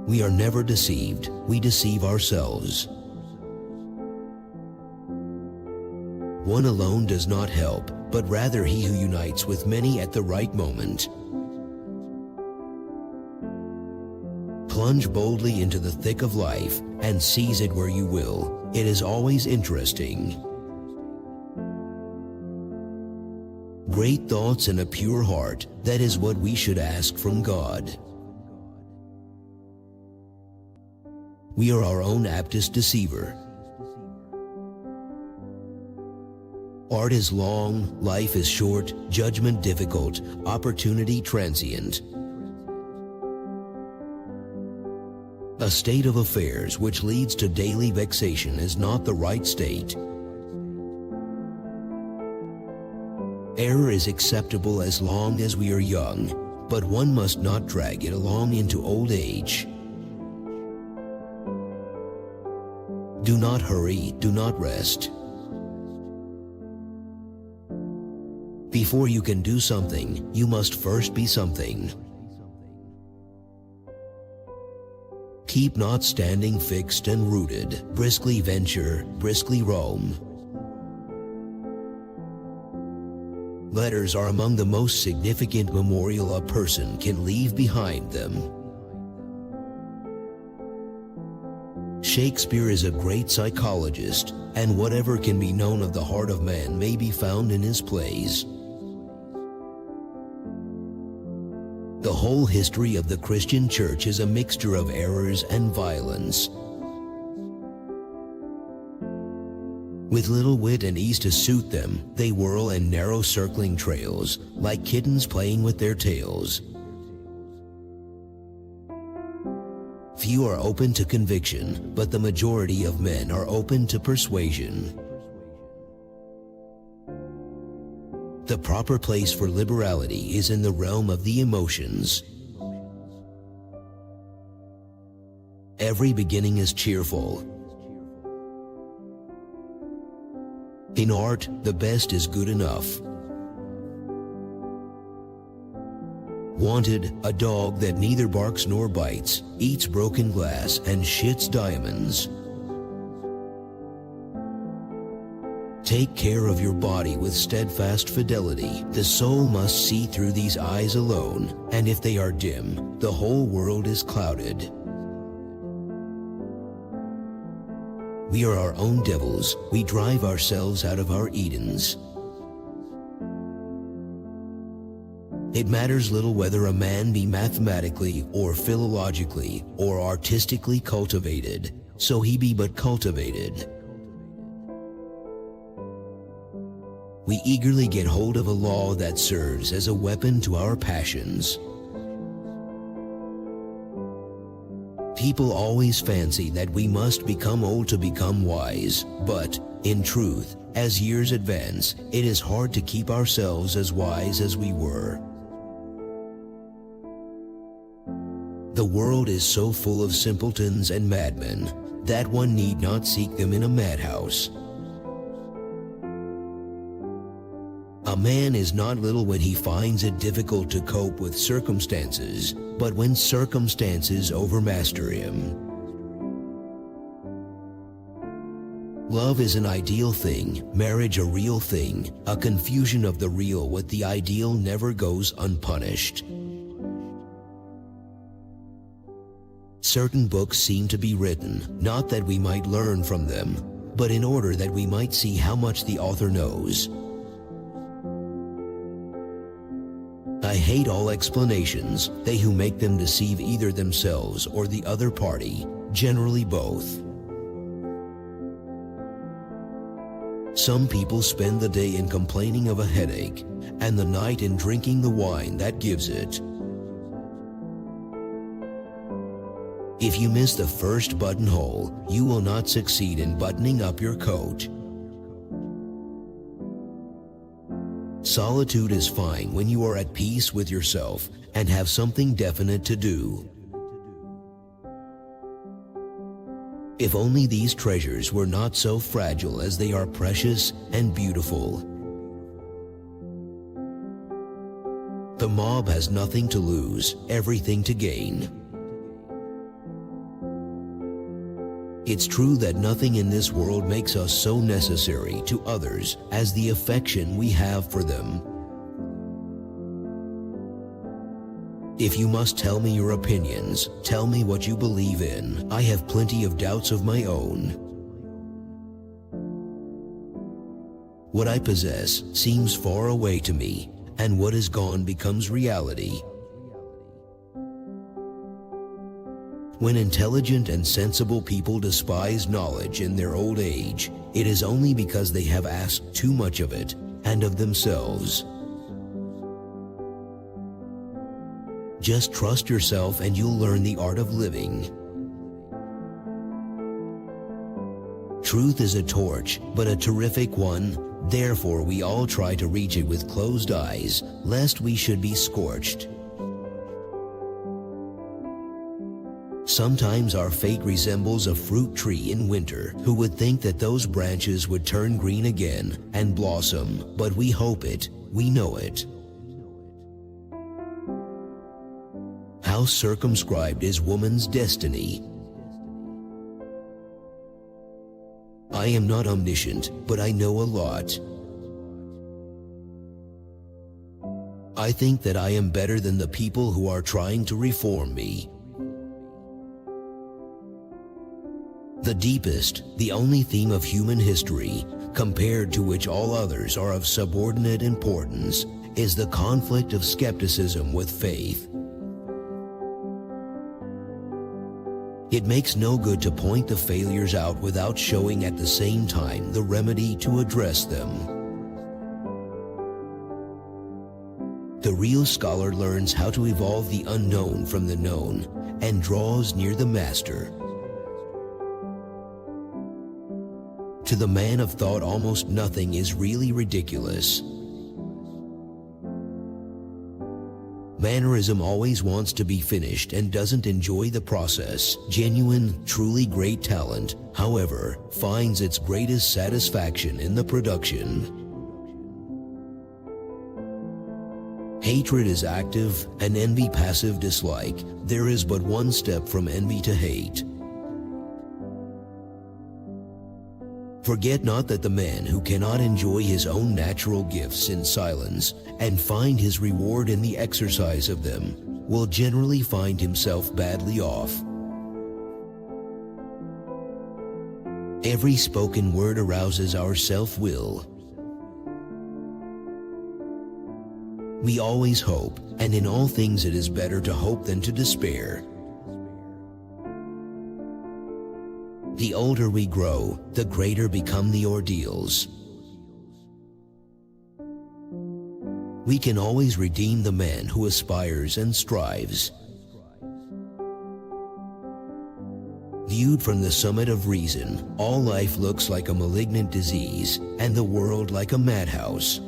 We are never deceived, we deceive ourselves. One alone does not help, but rather he who unites with many at the right moment. Plunge boldly into the thick of life and seize it where you will. It is always interesting. Great thoughts and a pure heart, that is what we should ask from God. We are our own aptest deceiver. Art is long, life is short, judgment difficult, opportunity transient. A state of affairs which leads to daily vexation is not the right state. Error is acceptable as long as we are young, but one must not drag it along into old age. Do not hurry, do not rest. Before you can do something, you must first be something. Keep not standing fixed and rooted. Briskly venture, briskly roam. Letters are among the most significant memorial a person can leave behind them. Shakespeare is a great psychologist, and whatever can be known of the heart of man may be found in his plays. The whole history of the Christian church is a mixture of errors and violence. With little wit and ease to suit them, they whirl in narrow circling trails, like kittens playing with their tails. Few are open to conviction, but the majority of men are open to persuasion. The proper place for liberality is in the realm of the emotions. Every beginning is cheerful. In art, the best is good enough. Wanted, a dog that neither barks nor bites, eats broken glass and shits diamonds. Take care of your body with steadfast fidelity. The soul must see through these eyes alone, and if they are dim, the whole world is clouded. We are our own devils. We drive ourselves out of our Edens. It matters little whether a man be mathematically or philologically or artistically cultivated, so he be but cultivated. We eagerly get hold of a law that serves as a weapon to our passions. People always fancy that we must become old to become wise, but, in truth, as years advance, it is hard to keep ourselves as wise as we were. The world is so full of simpletons and madmen that one need not seek them in a madhouse. A man is not little when he finds it difficult to cope with circumstances, but when circumstances overmaster him. Love is an ideal thing, marriage a real thing. A confusion of the real with the ideal never goes unpunished. Certain books seem to be written, not that we might learn from them, but in order that we might see how much the author knows. I hate all explanations. They who make them deceive either themselves or the other party, generally both. Some people spend the day in complaining of a headache, and the night in drinking the wine that gives it. If you miss the first buttonhole, you will not succeed in buttoning up your coat. Solitude is fine when you are at peace with yourself and have something definite to do. If only these treasures were not so fragile as they are precious and beautiful. The mob has nothing to lose, everything to gain. It's true that nothing in this world makes us so necessary to others as the affection we have for them. If you must tell me your opinions, tell me what you believe in. I have plenty of doubts of my own. What I possess seems far away to me, and what is gone becomes reality. When intelligent and sensible people despise knowledge in their old age, it is only because they have asked too much of it and of themselves. Just trust yourself and you'll learn the art of living. Truth is a torch, but a terrific one. Therefore, we all try to reach it with closed eyes, lest we should be scorched. Sometimes our fate resembles a fruit tree in winter. Who would think that those branches would turn green again and blossom? But we hope it, we know it. How circumscribed is woman's destiny? I am not omniscient, but I know a lot. I think that I am better than the people who are trying to reform me. The deepest, the only theme of human history, compared to which all others are of subordinate importance, is the conflict of skepticism with faith. It makes no good to point the failures out without showing at the same time the remedy to address them. The real scholar learns how to evolve the unknown from the known and draws near the master. To the man of thought, almost nothing is really ridiculous. Mannerism always wants to be finished and doesn't enjoy the process. Genuine, truly great talent, however, finds its greatest satisfaction in the production. Hatred is active and envy passive dislike. There is but one step from envy to hate. Forget not that the man who cannot enjoy his own natural gifts in silence and find his reward in the exercise of them will generally find himself badly off. Every spoken word arouses our self-will. We always hope, and in all things it is better to hope than to despair. The older we grow, the greater become the ordeals. We can always redeem the man who aspires and strives. Viewed from the summit of reason, all life looks like a malignant disease, and the world like a madhouse.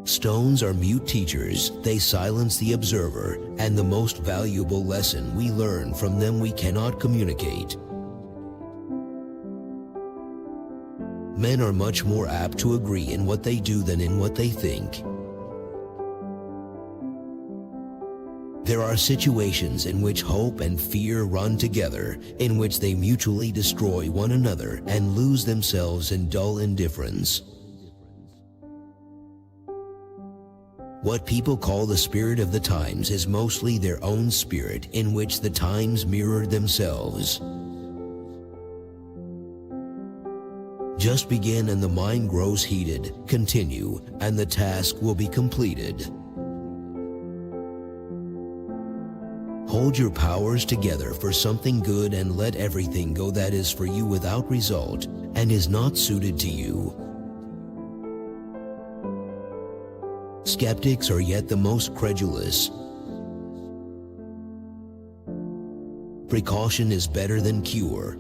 Stones are mute teachers, they silence the observer, and the most valuable lesson we learn from them we cannot communicate. Men are much more apt to agree in what they do than in what they think. There are situations in which hope and fear run together, in which they mutually destroy one another and lose themselves in dull indifference. What people call the spirit of the times is mostly their own spirit in which the times mirror themselves. Just begin and the mind grows heated. Continue, and the task will be completed. Hold your powers together for something good and let everything go that is for you without result and is not suited to you. Skeptics are yet the most credulous. Precaution is better than cure.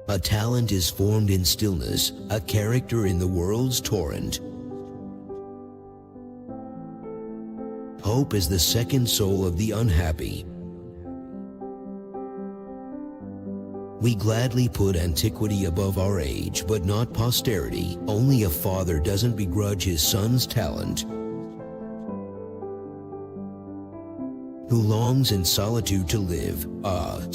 A talent is formed in stillness, a character in the world's torrent. Hope is the second soul of the unhappy. We gladly put antiquity above our age, but not posterity. Only a father doesn't begrudge his son's talent. who longs in solitude to live.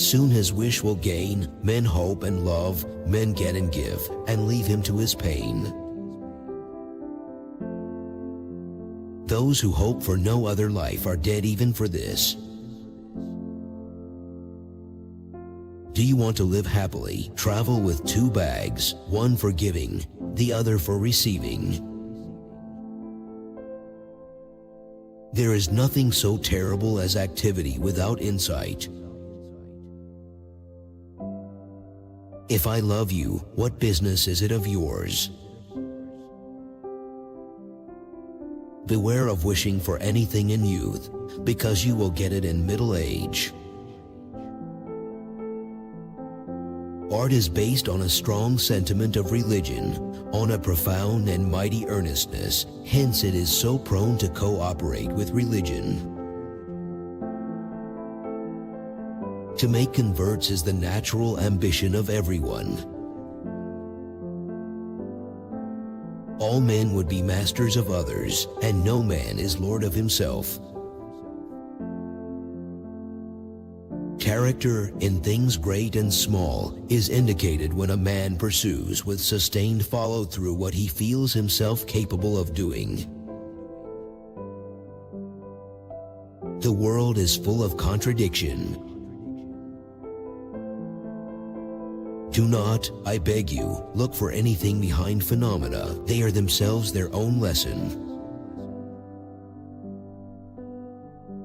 Soon his wish will gain. Men hope and love, men get and give, and leave him to his pain. Those who hope for no other life are dead even for this. Do you want to live happily? Travel with 2 bags, one for giving, the other for receiving. There is nothing so terrible as activity without insight. If I love you, what business is it of yours? Beware of wishing for anything in youth, because you will get it in middle age. Art is based on a strong sentiment of religion, on a profound and mighty earnestness, hence it is so prone to cooperate with religion. To make converts is the natural ambition of everyone. All men would be masters of others, and no man is lord of himself. Character, in things great and small, is indicated when a man pursues with sustained follow-through what he feels himself capable of doing. The world is full of contradiction. Do not, I beg you, look for anything behind phenomena. They are themselves their own lesson.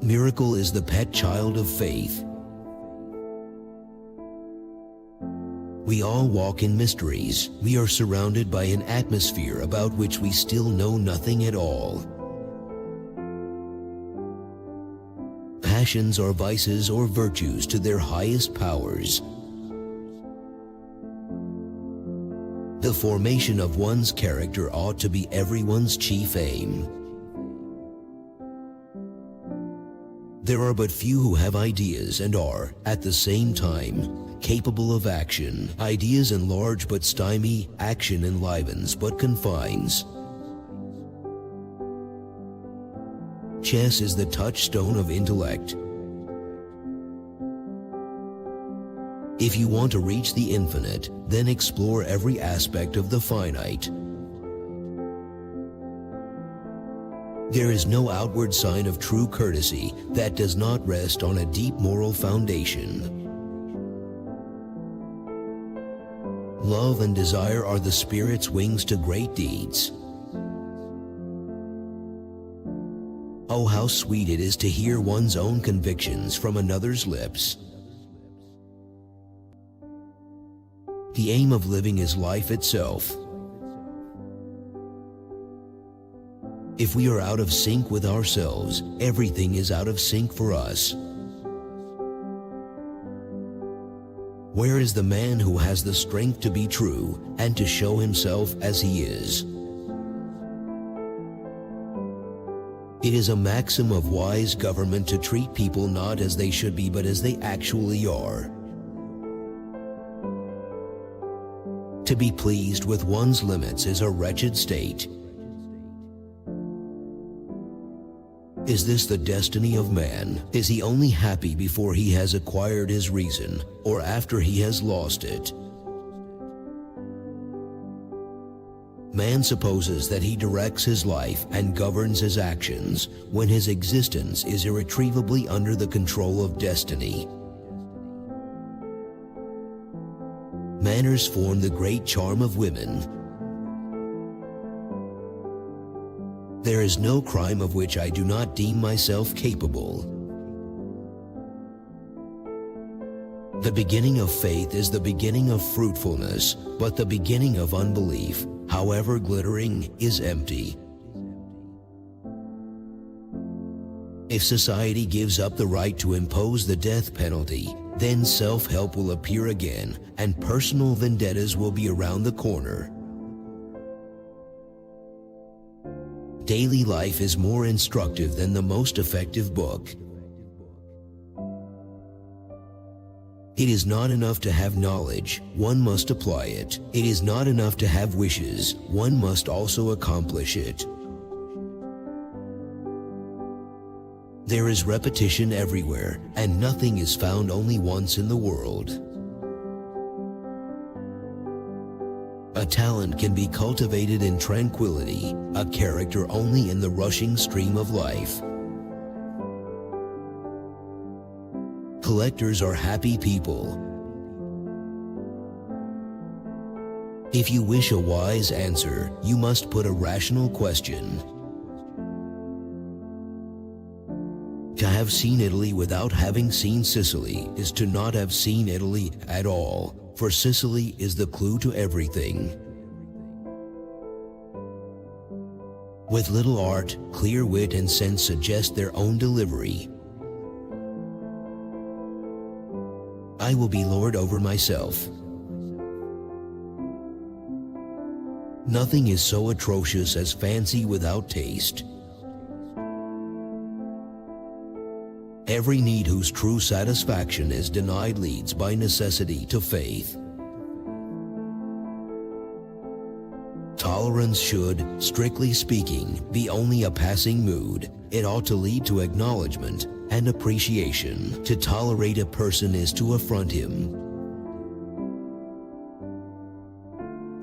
Miracle is the pet child of faith. We all walk in mysteries. We are surrounded by an atmosphere about which we still know nothing at all. Passions or vices or virtues to their highest powers. The formation of one's character ought to be everyone's chief aim. There are but few who have ideas and are, at the same time, capable of action. Ideas enlarge but stymie, action enlivens but confines. Chess is the touchstone of intellect. If you want to reach the infinite, then explore every aspect of the finite. There is no outward sign of true courtesy that does not rest on a deep moral foundation. Love and desire are the spirit's wings to great deeds. Oh, how sweet it is to hear one's own convictions from another's lips. The aim of living is life itself. If we are out of sync with ourselves, everything is out of sync for us. Where is the man who has the strength to be true and to show himself as he is? It is a maxim of wise government to treat people not as they should be but as they actually are. To be pleased with one's limits is a wretched state. Is this the destiny of man? Is he only happy before he has acquired his reason, or after he has lost it? Man supposes that he directs his life and governs his actions when his existence is irretrievably under the control of destiny. Manners form the great charm of women. There is no crime of which I do not deem myself capable. The beginning of faith is the beginning of fruitfulness, but the beginning of unbelief, however glittering, is empty. If society gives up the right to impose the death penalty, then self-help will appear again, and personal vendettas will be around the corner. Daily life is more instructive than the most effective book. It is not enough to have knowledge, one must apply it. It is not enough to have wishes, one must also accomplish it. There is repetition everywhere, and nothing is found only once in the world. A talent can be cultivated in tranquility, a character only in the rushing stream of life. Collectors are happy people. If you wish a wise answer, you must put a rational question. To have seen Italy without having seen Sicily is to not have seen Italy at all, for Sicily is the clue to everything. With little art, clear wit and sense suggest their own delivery. I will be lord over myself. Nothing is so atrocious as fancy without taste. Every need whose true satisfaction is denied leads by necessity to faith. Tolerance should, strictly speaking, be only a passing mood. It ought to lead to acknowledgement and appreciation. To tolerate a person is to affront him.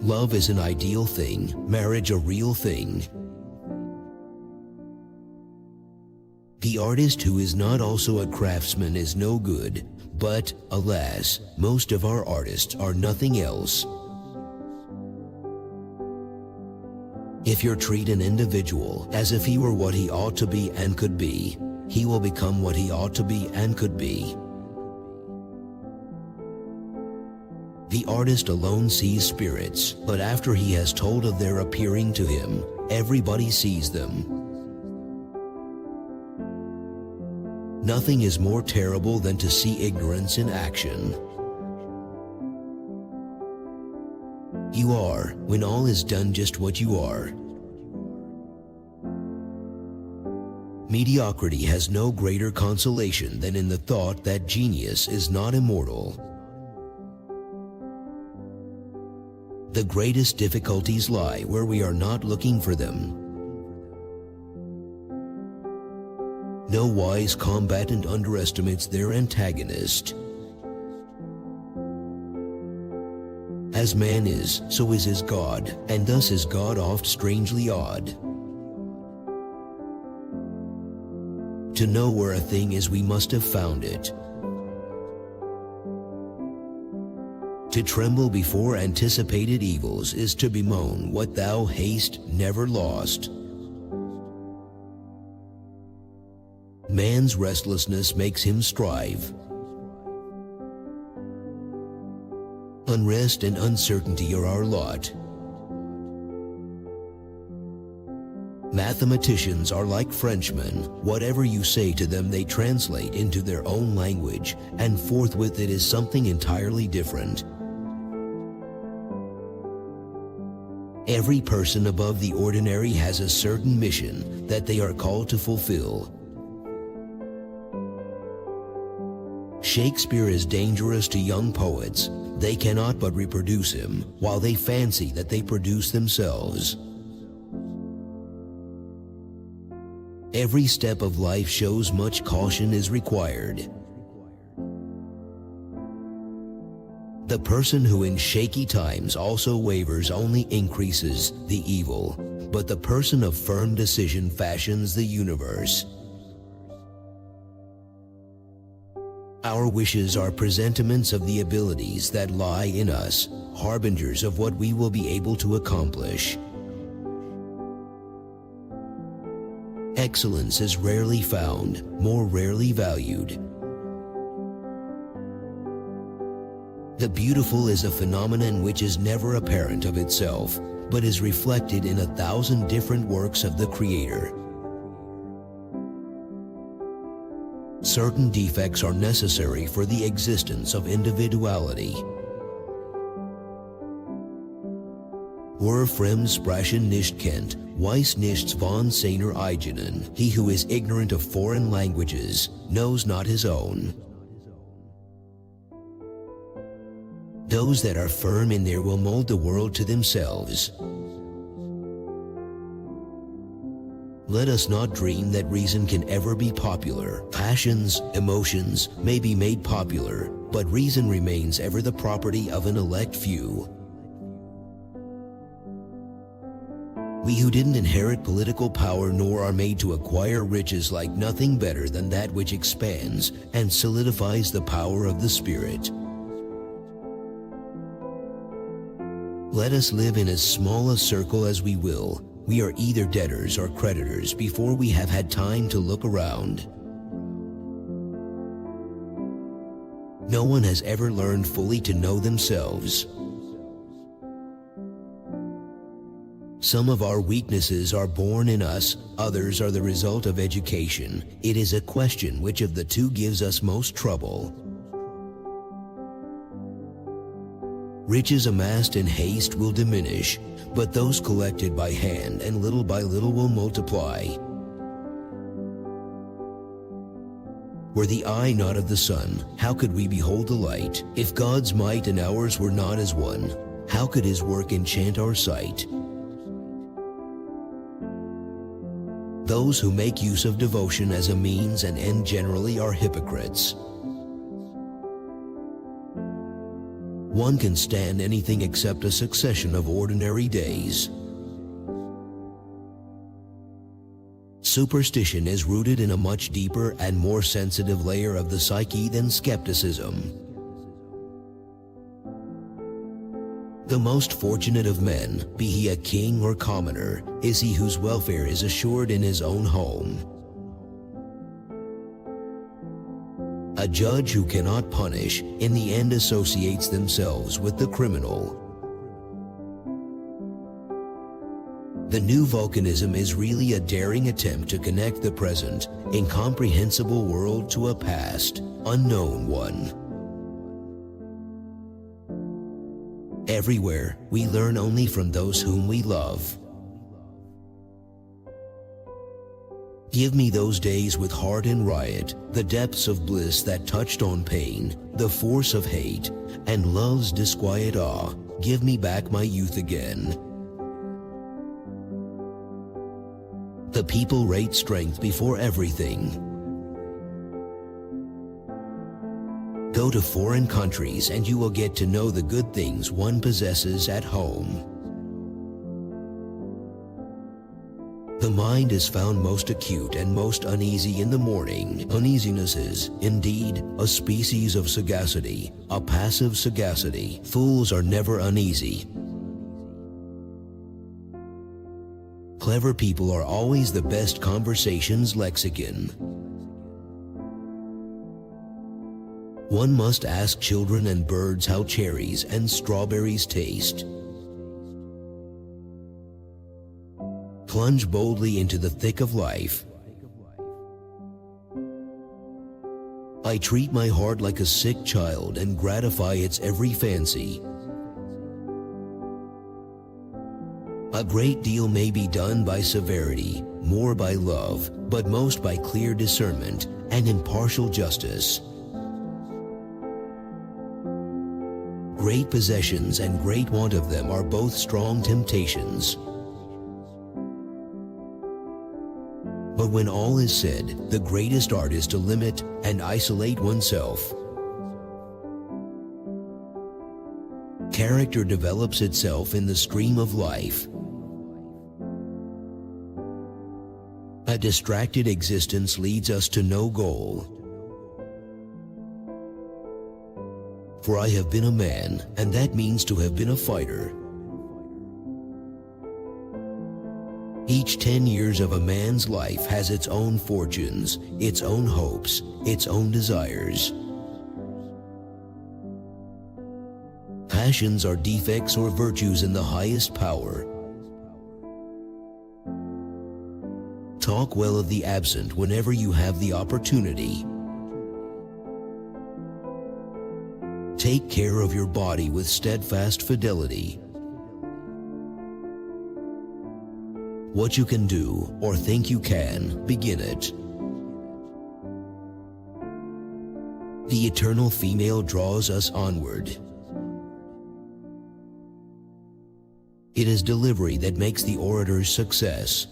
Love is an ideal thing, marriage a real thing. The artist who is not also a craftsman is no good, but, alas, most of our artists are nothing else. If you treat an individual as if he were what he ought to be and could be, he will become what he ought to be and could be. The artist alone sees spirits, but after he has told of their appearing to him, everybody sees them. Nothing is more terrible than to see ignorance in action. You are, when all is done, just what you are. Mediocrity has no greater consolation than in the thought that genius is not immortal. The greatest difficulties lie where we are not looking for them. No wise combatant underestimates their antagonist. As man is, so is his God, and thus is God oft strangely odd. To know where a thing is, we must have found it. To tremble before anticipated evils is to bemoan what thou hast never lost. Man's restlessness makes him strive. Unrest and uncertainty are our lot. Mathematicians are like Frenchmen. Whatever you say to them, they translate into their own language, and forthwith it is something entirely different. Every person above the ordinary has a certain mission that they are called to fulfill. Shakespeare is dangerous to young poets. They cannot but reproduce him, while they fancy that they produce themselves. Every step of life shows much caution is required. The person who in shaky times also wavers only increases the evil, but the person of firm decision fashions the universe. Our wishes are presentiments of the abilities that lie in us, harbingers of what we will be able to accomplish. Excellence is rarely found, more rarely valued. The beautiful is a phenomenon which is never apparent of itself, but is reflected in 1,000 different works of the Creator. Certain defects are necessary for the existence of individuality. Wer fremd sprechen nicht kennt, weiß nichts von seiner eigenen. He who is ignorant of foreign languages knows not his own. Those that are firm in there will mold the world to themselves. Let us not dream that reason can ever be popular. Passions, emotions may be made popular, but reason remains ever the property of an elect few. We who didn't inherit political power nor are made to acquire riches like nothing better than that which expands and solidifies the power of the Spirit. Let us live in as small a circle as we will. We are either debtors or creditors before we have had time to look around. No one has ever learned fully to know themselves. Some of our weaknesses are born in us, others are the result of education. It is a question which of the two gives us most trouble. Riches amassed in haste will diminish, but those collected by hand and little by little will multiply. Were the eye not of the sun, how could we behold the light? If God's might and ours were not as one, how could his work enchant our sight? Those who make use of devotion as a means and end generally are hypocrites. One can stand anything except a succession of ordinary days. Superstition is rooted in a much deeper and more sensitive layer of the psyche than skepticism. The most fortunate of men, be he a king or commoner, is he whose welfare is assured in his own home. A judge who cannot punish, in the end associates themselves with the criminal. The new volcanism is really a daring attempt to connect the present, incomprehensible world to a past, unknown one. Everywhere, we learn only from those whom we love. Give me those days with heart in riot, the depths of bliss that touched on pain, the force of hate, and love's disquiet awe. Give me back my youth again. The people rate strength before everything. Go to foreign countries and you will get to know the good things one possesses at home. The mind is found most acute and most uneasy in the morning. Uneasiness is, indeed, a species of sagacity, a passive sagacity. Fools are never uneasy. Clever people are always the best conversation's lexicon. One must ask children and birds how cherries and strawberries taste. Plunge boldly into the thick of life. I treat my heart like a sick child and gratify its every fancy. A great deal may be done by severity, more by love, but most by clear discernment and impartial justice. Great possessions and great want of them are both strong temptations. But when all is said, the greatest art is to limit and isolate oneself. Character develops itself in the stream of life. A distracted existence leads us to no goal. For I have been a man, and that means to have been a fighter. Each 10 years of a man's life has its own fortunes, its own hopes, its own desires. Passions are defects or virtues in the highest power. Talk well of the absent whenever you have the opportunity. Take care of your body with steadfast fidelity. What you can do, or think you can, begin it. The eternal female draws us onward. It is delivery that makes the orator's success.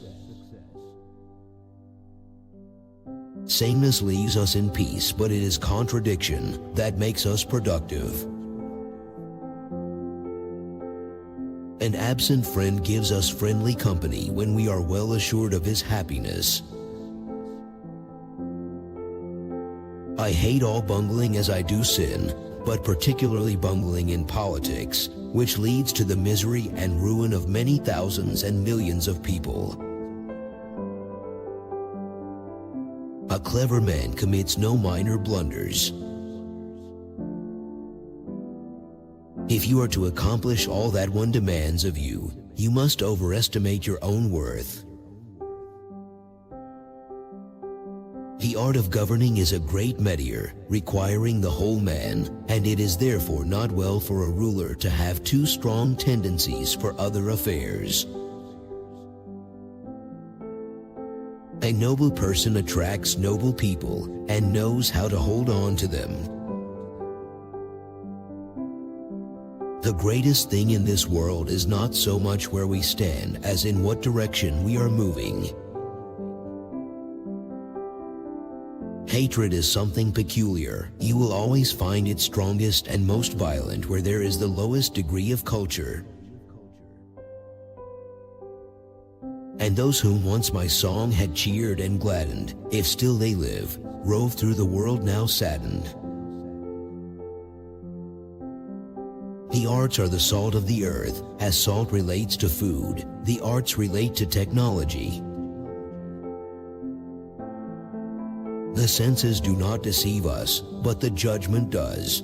Sameness leaves us in peace, but it is contradiction that makes us productive. An absent friend gives us friendly company when we are well assured of his happiness. I hate all bungling as I do sin, but particularly bungling in politics, which leads to the misery and ruin of many thousands and millions of people. A clever man commits no minor blunders. If you are to accomplish all that one demands of you, you must overestimate your own worth. The art of governing is a great meteor, requiring the whole man, and it is therefore not well for a ruler to have too strong tendencies for other affairs. A noble person attracts noble people and knows how to hold on to them. The greatest thing in this world is not so much where we stand as in what direction we are moving. Hatred is something peculiar. You will always find it strongest and most violent where there is the lowest degree of culture. And those whom once my song had cheered and gladdened, if still they live, rove through the world now saddened. The arts are the salt of the earth, as salt relates to food. The arts relate to technology. The senses do not deceive us, but the judgment does.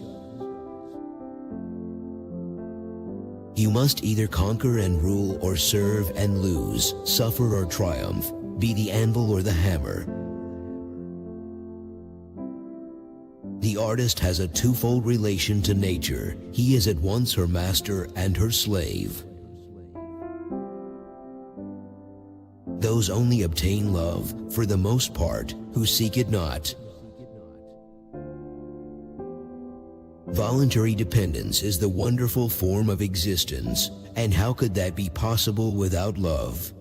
You must either conquer and rule or serve and lose, suffer or triumph, be the anvil or the hammer. The artist has a twofold relation to nature. He is at once her master and her slave. Those only obtain love, for the most part, who seek it not. Voluntary dependence is the wonderful form of existence, and how could that be possible without love?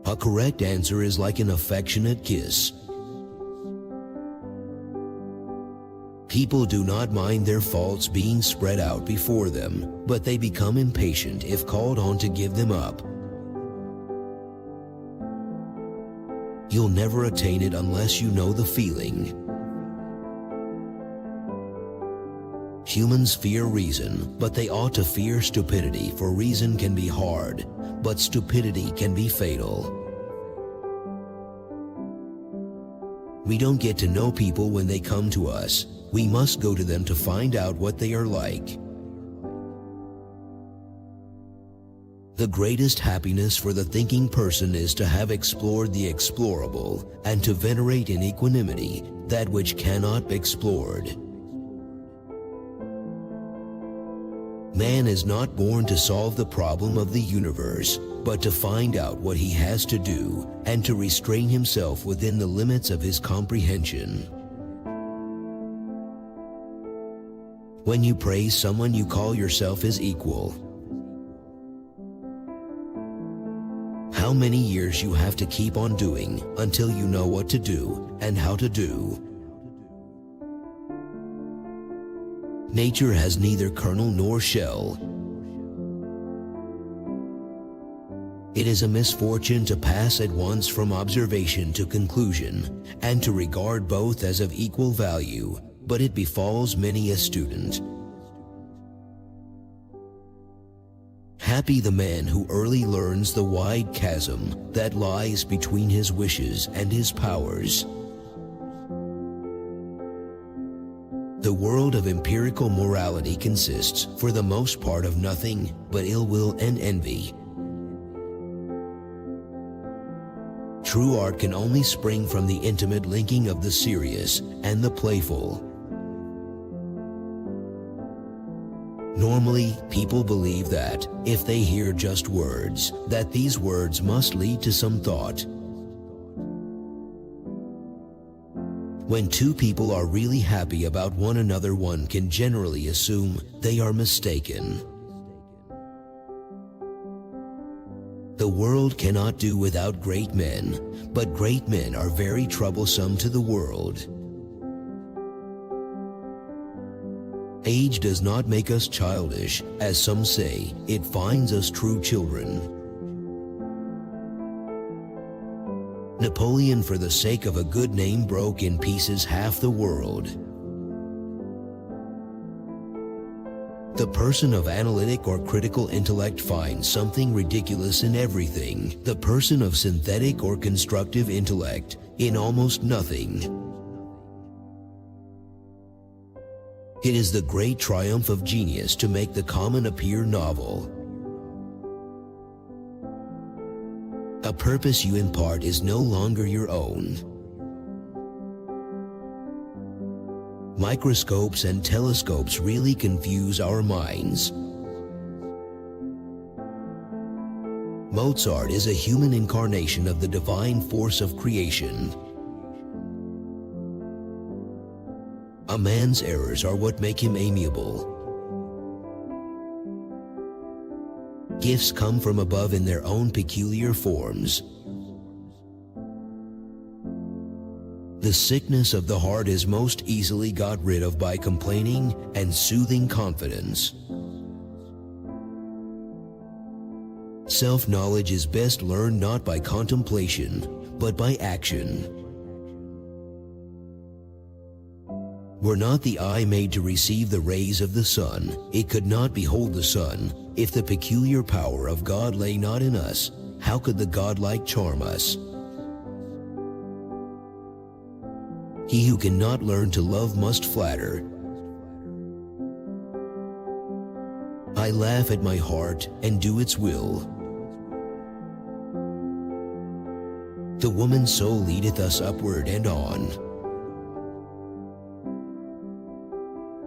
A correct answer is like an affectionate kiss. People do not mind their faults being spread out before them, but they become impatient if called on to give them up. You'll never attain it unless you know the feeling. Humans fear reason, but they ought to fear stupidity, for reason can be hard, but stupidity can be fatal. We don't get to know people when they come to us. We must go to them to find out what they are like. The greatest happiness for the thinking person is to have explored the explorable, and to venerate in equanimity that which cannot be explored. Man is not born to solve the problem of the universe, but to find out what he has to do, and to restrain himself within the limits of his comprehension. When you praise someone, you call yourself his equal. How many years you have to keep on doing until you know what to do and how to do. Nature has neither kernel nor shell. It is a misfortune to pass at once from observation to conclusion, and to regard both as of equal value, but it befalls many a student. Happy the man who early learns the wide chasm that lies between his wishes and his powers. The world of empirical morality consists, for the most part, of nothing but ill will and envy. True art can only spring from the intimate linking of the serious and the playful. Normally, people believe that, if they hear just words, that these words must lead to some thought. When two people are really happy about one another, one can generally assume they are mistaken. The world cannot do without great men, but great men are very troublesome to the world. Age does not make us childish, as some say, it finds us true children. Napoleon, for the sake of a good name, broke in pieces half the world. The person of analytic or critical intellect finds something ridiculous in everything. The person of synthetic or constructive intellect in almost nothing. It is the great triumph of genius to make the common appear novel. A purpose you impart is no longer your own. Microscopes and telescopes really confuse our minds. Mozart is a human incarnation of the divine force of creation. A man's errors are what make him amiable. Gifts come from above in their own peculiar forms. The sickness of the heart is most easily got rid of by complaining and soothing confidence. Self-knowledge is best learned not by contemplation, but by action. Were not the eye made to receive the rays of the sun, it could not behold the sun. If the peculiar power of God lay not in us, how could the godlike charm us? He who cannot learn to love must flatter. I laugh at my heart and do its will. The woman's soul leadeth us upward and on.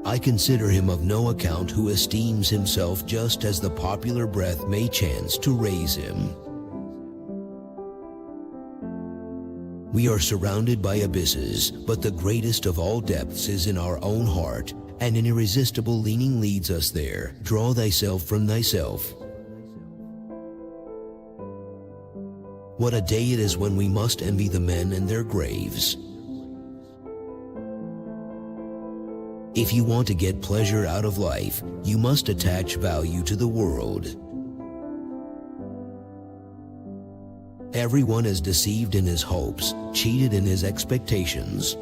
I consider him of no account who esteems himself just as the popular breath may chance to raise him. We are surrounded by abysses, but the greatest of all depths is in our own heart, and an irresistible leaning leads us there. Draw thyself from thyself. What a day it is when we must envy the men and their graves. If you want to get pleasure out of life, you must attach value to the world. Everyone is deceived in his hopes, cheated in his expectations.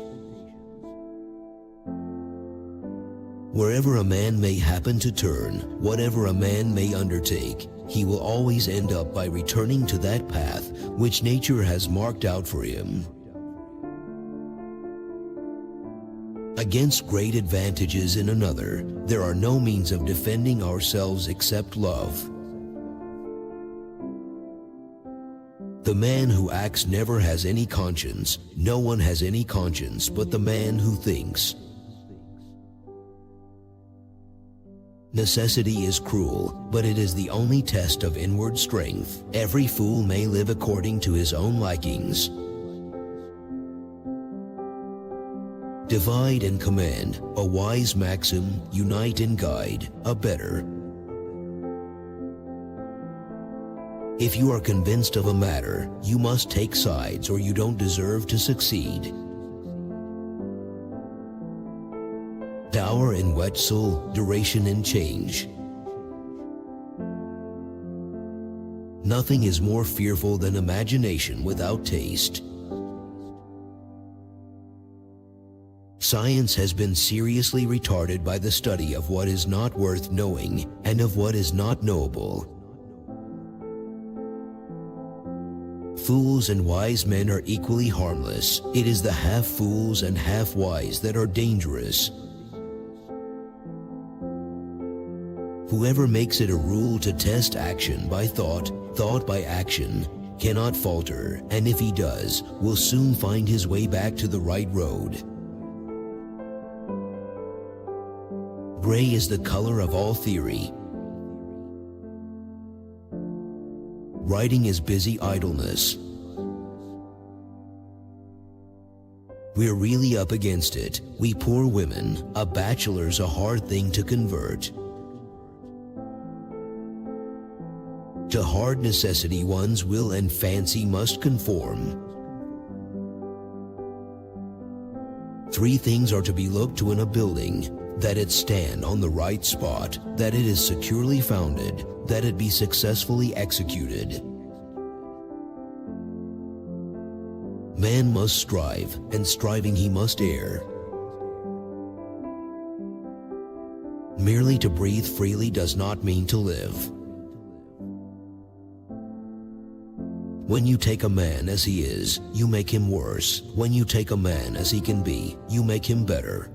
Wherever a man may happen to turn, whatever a man may undertake, he will always end up by returning to that path which nature has marked out for him. Against great advantages in another, there are no means of defending ourselves except love. The man who acts never has any conscience. No one has any conscience but the man who thinks. Necessity is cruel, but it is the only test of inward strength. Every fool may live according to his own likings. Divide and command, a wise maxim, unite and guide, a better. If you are convinced of a matter, you must take sides or you don't deserve to succeed. Dower and Wetzel, duration and change. Nothing is more fearful than imagination without taste. Science has been seriously retarded by the study of what is not worth knowing and of what is not knowable. Fools and wise men are equally harmless. It is the half-fools and half-wise that are dangerous. Whoever makes it a rule to test action by thought, thought by action, cannot falter, and if he does, will soon find his way back to the right road. Gray is the color of all theory. Writing is busy idleness. We're really up against it. We poor women, a bachelor's a hard thing to convert. To hard necessity one's will and fancy must conform. 3 things are to be looked to in a building: that it stand on the right spot, that it is securely founded, that it be successfully executed. Man must strive, and striving he must err. Merely to breathe freely does not mean to live. When you take a man as he is, you make him worse. When you take a man as he can be, you make him better.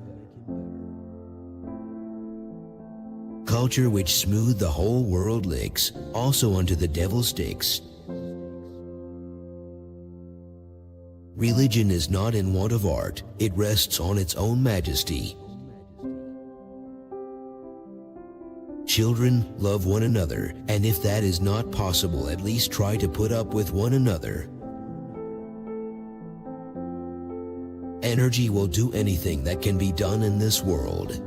Culture which smooth the whole world licks, also unto the devil sticks. Religion is not in want of art, it rests on its own majesty. Children, love one another, and if that is not possible, at least try to put up with one another. Energy will do anything that can be done in this world.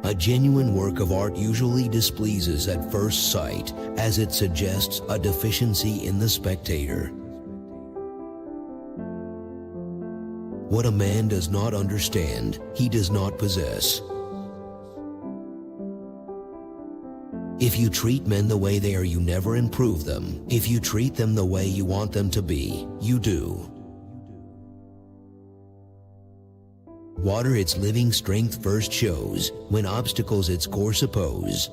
A genuine work of art usually displeases at first sight, as it suggests a deficiency in the spectator. What a man does not understand, he does not possess. If you treat men the way they are, you never improve them. If you treat them the way you want them to be, you do. Water its living strength first shows, when obstacles its course oppose.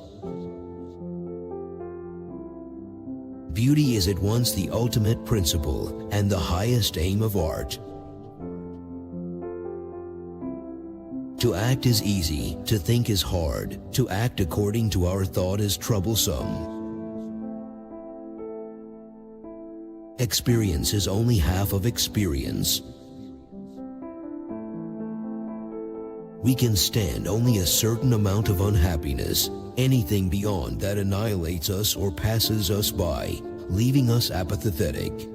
Beauty is at once the ultimate principle, and the highest aim of art. To act is easy, to think is hard, to act according to our thought is troublesome. Experience is only half of experience. We can stand only a certain amount of unhappiness. Anything beyond that annihilates us or passes us by, leaving us apathetic.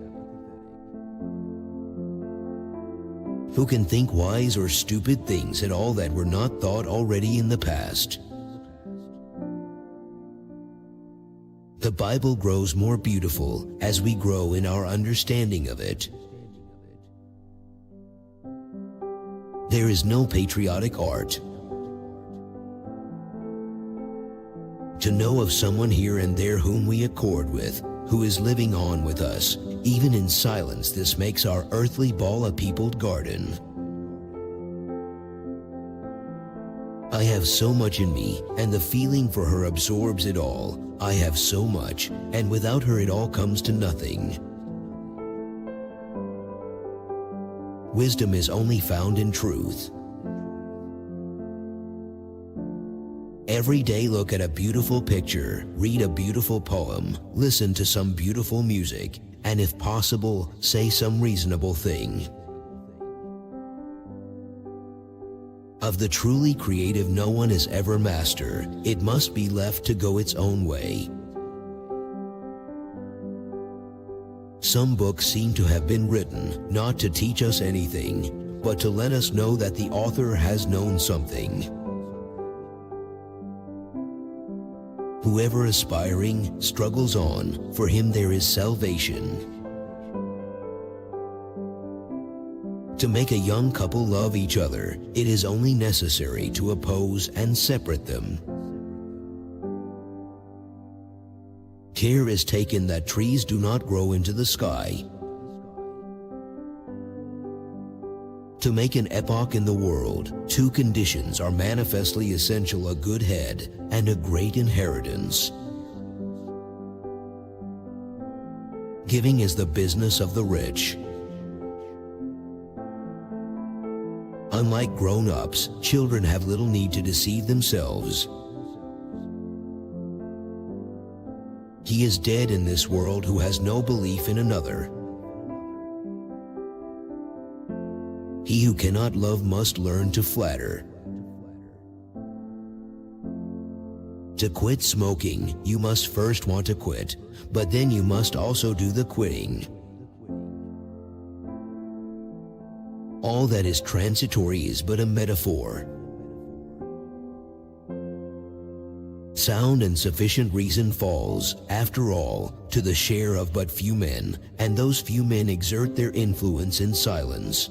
Who can think wise or stupid things at all that were not thought already in the past? The Bible grows more beautiful as we grow in our understanding of it. There is no patriotic art. To know of someone here and there whom we accord with, who is living on with us, even in silence, this makes our earthly ball a peopled garden. I have so much in me, and the feeling for her absorbs it all. I have so much, and without her it all comes to nothing. Wisdom is only found in truth. Every day look at a beautiful picture, read a beautiful poem, listen to some beautiful music, and if possible, say some reasonable thing. Of the truly creative no one is ever master. It must be left to go its own way. Some books seem to have been written not to teach us anything, but to let us know that the author has known something. Whoever aspiring struggles on, for him there is salvation. To make a young couple love each other, it is only necessary to oppose and separate them. Care is taken that trees do not grow into the sky. To make an epoch in the world, 2 conditions are manifestly essential: a good head and a great inheritance. Giving is the business of the rich. Unlike grown-ups, children have little need to deceive themselves. He is dead in this world who has no belief in another. He who cannot love must learn to flatter. To quit smoking, you must first want to quit, but then you must also do the quitting. All that is transitory is but a metaphor. Sound and sufficient reason falls, after all, to the share of but few men, and those few men exert their influence in silence.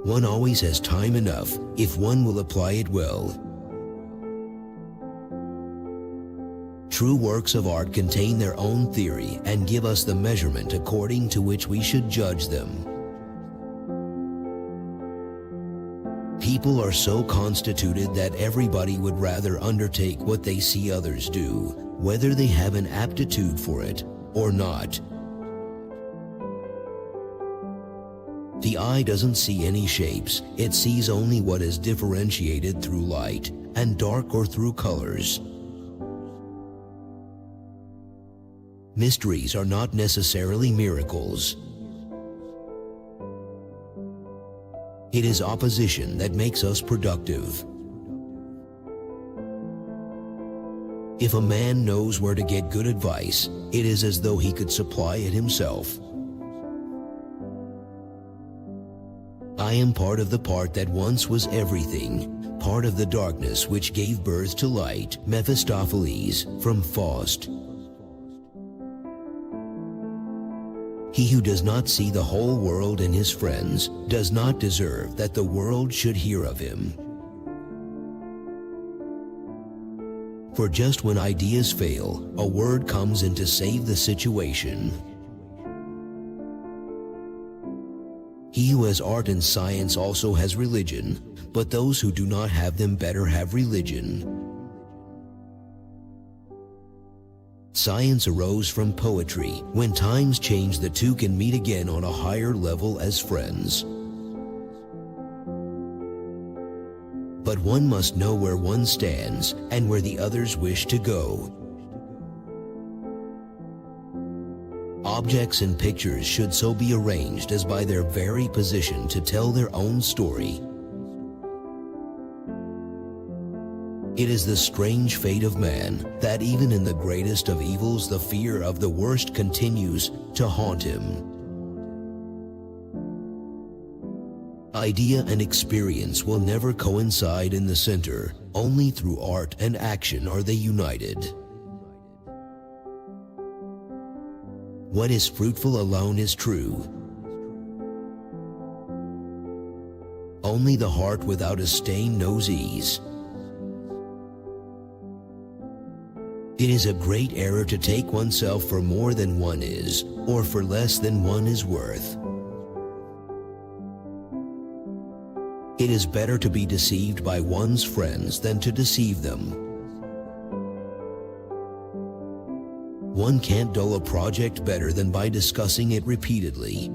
One always has time enough if one will apply it well. True works of art contain their own theory and give us the measurement according to which we should judge them. People are so constituted that everybody would rather undertake what they see others do, whether they have an aptitude for it or not. The eye doesn't see any shapes, it sees only what is differentiated through light, and dark or through colors. Mysteries are not necessarily miracles. It is opposition that makes us productive. If a man knows where to get good advice, it is as though he could supply it himself. I am part of the part that once was everything, part of the darkness which gave birth to light. Mephistopheles, from Faust. He who does not see the whole world in his friends does not deserve that the world should hear of him. For just when ideas fail, a word comes in to save the situation. He who has art and science also has religion, but those who do not have them better have religion. Science arose from poetry. When times change, the two can meet again on a higher level as friends. But one must know where one stands and where the others wish to go. Objects and pictures should so be arranged as by their very position to tell their own story. It is the strange fate of man that even in the greatest of evils the fear of the worst continues to haunt him. Idea and experience will never coincide in the center. Only through art and action are they united. What is fruitful alone is true. Only the heart without a stain knows ease. It is a great error to take oneself for more than one is, or for less than one is worth. It is better to be deceived by one's friends than to deceive them. One can't dull a project better than by discussing it repeatedly.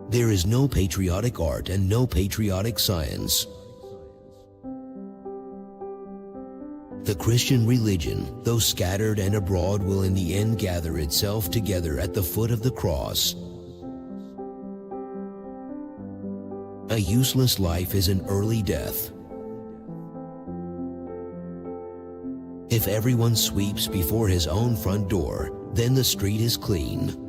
There is no patriotic art and no patriotic science. The Christian religion, though scattered and abroad, will in the end gather itself together at the foot of the cross. A useless life is an early death. If everyone sweeps before his own front door, then the street is clean.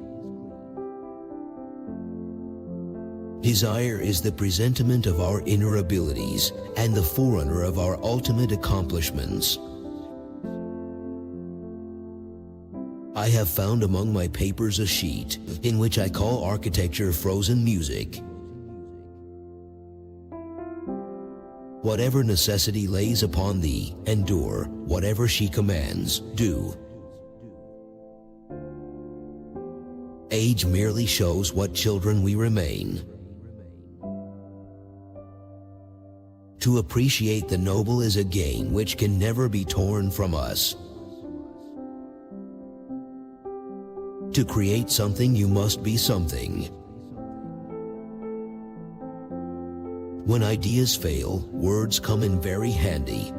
Desire is the presentiment of our inner abilities and the forerunner of our ultimate accomplishments. I have found among my papers a sheet in which I call architecture frozen music. Whatever necessity lays upon thee, endure. Whatever she commands, do. Age merely shows what children we remain. To appreciate the noble is a gain which can never be torn from us. To create something, you must be something. When ideas fail, words come in very handy.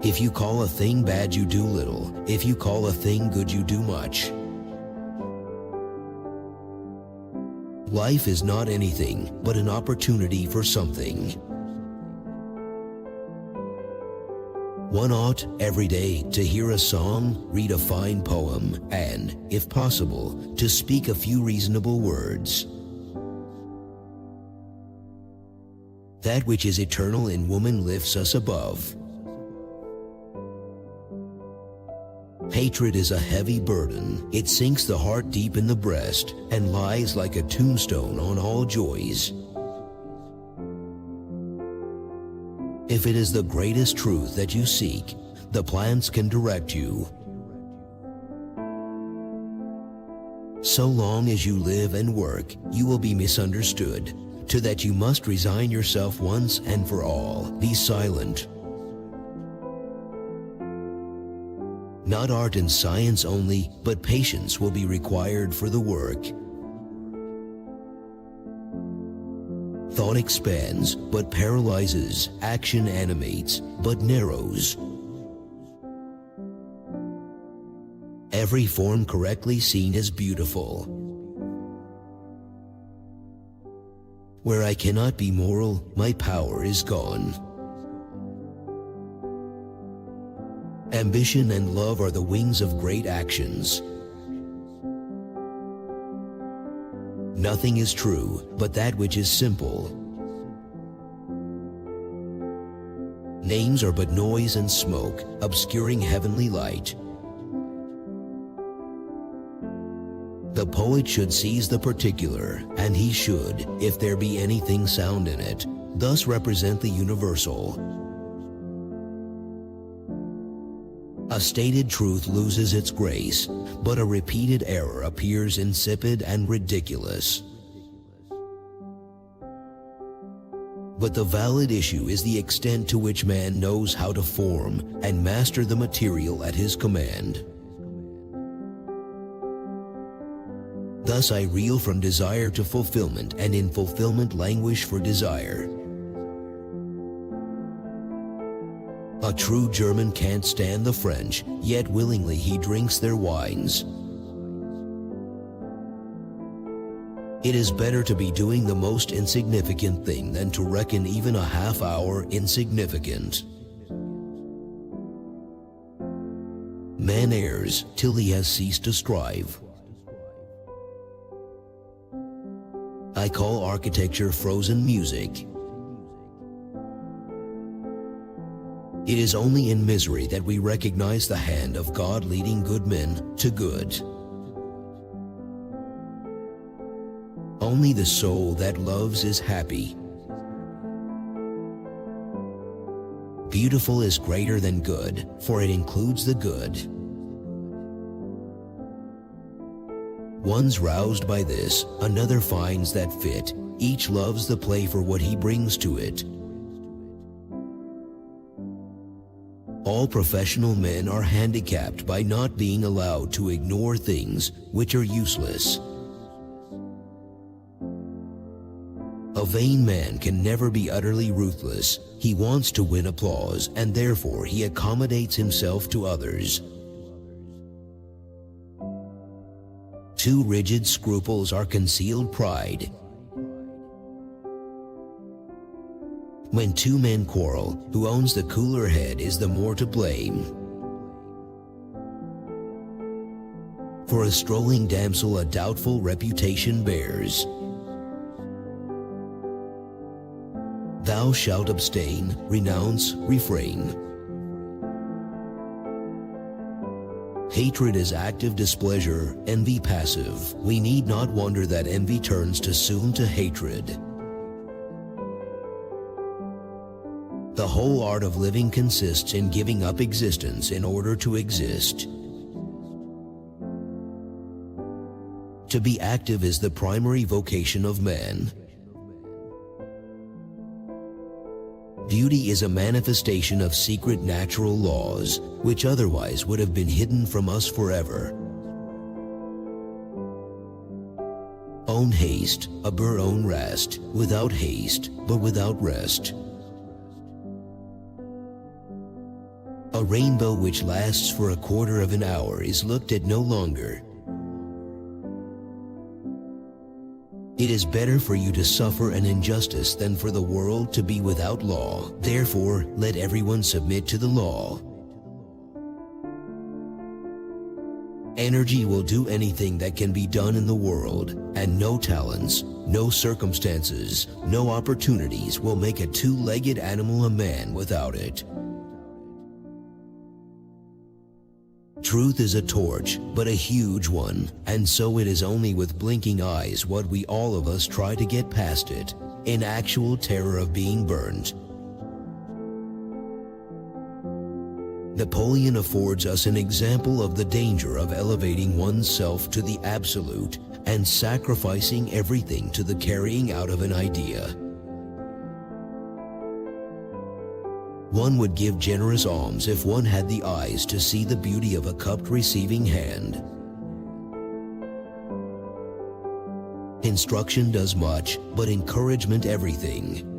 If you call a thing bad, you do little. If you call a thing good, you do much. Life is not anything but an opportunity for something. One ought, every day, to hear a song, read a fine poem, and, if possible, to speak a few reasonable words. That which is eternal in woman lifts us above. Hatred is a heavy burden. It sinks the heart deep in the breast and lies like a tombstone on all joys. If it is the greatest truth that you seek, the plants can direct you. So long as you live and work, you will be misunderstood. To that you must resign yourself once and for all. Be silent. Not art and science only, but patience will be required for the work. Thought expands, but paralyzes. Action animates, but narrows. Every form correctly seen is beautiful. Where I cannot be moral, my power is gone. Ambition and love are the wings of great actions. Nothing is true but that which is simple. Names are but noise and smoke, obscuring heavenly light. The poet should seize the particular, and he should, if there be anything sound in it, thus represent the universal. A stated truth loses its grace, but a repeated error appears insipid and ridiculous. But the valid issue is the extent to which man knows how to form and master the material at his command. Thus I reel from desire to fulfillment, and in fulfillment languish for desire. A true German can't stand the French, yet willingly he drinks their wines. It is better to be doing the most insignificant thing than to reckon even a half hour insignificant. Man errs till he has ceased to strive. I call architecture frozen music. It is only in misery that we recognize the hand of God leading good men to good. Only the soul that loves is happy. Beautiful is greater than good, for it includes the good. One's roused by this, another finds that fit. Each loves the play for what he brings to it. All professional men are handicapped by not being allowed to ignore things which are useless. A vain man can never be utterly ruthless. He wants to win applause, and therefore he accommodates himself to others. Too rigid scruples are concealed pride. When two men quarrel, who owns the cooler head is the more to blame. For a strolling damsel a doubtful reputation bears. Thou shalt abstain, renounce, refrain. Hatred is active displeasure, envy passive. We need not wonder that envy turns too soon to hatred. The whole art of living consists in giving up existence in order to exist. To be active is the primary vocation of man. Beauty is a manifestation of secret natural laws, which otherwise would have been hidden from us forever. Own haste, abur own rest, without haste, but without rest. A rainbow which lasts for a quarter of an hour is looked at no longer. It is better for you to suffer an injustice than for the world to be without law. Therefore, let everyone submit to the law. Energy will do anything that can be done in the world, and no talents, no circumstances, no opportunities will make a two-legged animal a man without it. Truth is a torch, but a huge one, and so it is only with blinking eyes what we all of us try to get past it, in actual terror of being burnt. Napoleon affords us an example of the danger of elevating oneself to the absolute and sacrificing everything to the carrying out of an idea. One would give generous alms if one had the eyes to see the beauty of a cupped receiving hand. Instruction does much, but encouragement everything.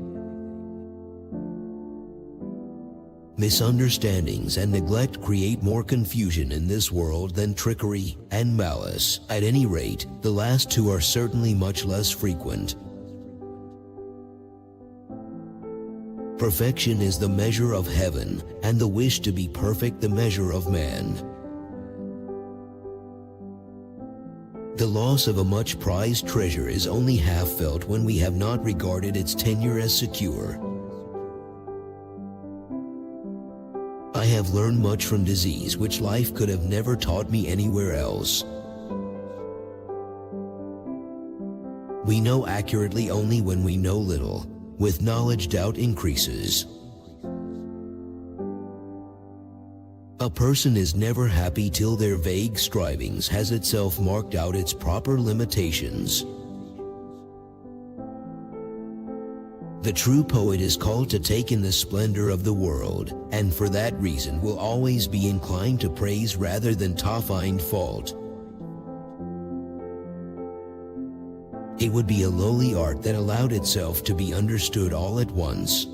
Misunderstandings and neglect create more confusion in this world than trickery and malice. At any rate, the last two are certainly much less frequent. Perfection is the measure of heaven, and the wish to be perfect the measure of man. The loss of a much prized treasure is only half felt when we have not regarded its tenure as secure. I have learned much from disease which life could have never taught me anywhere else. We know accurately only when we know little. With knowledge, doubt increases. A person is never happy till their vague strivings has itself marked out its proper limitations. The true poet is called to take in the splendor of the world, and for that reason will always be inclined to praise rather than to find fault. It would be a lowly art that allowed itself to be understood all at once.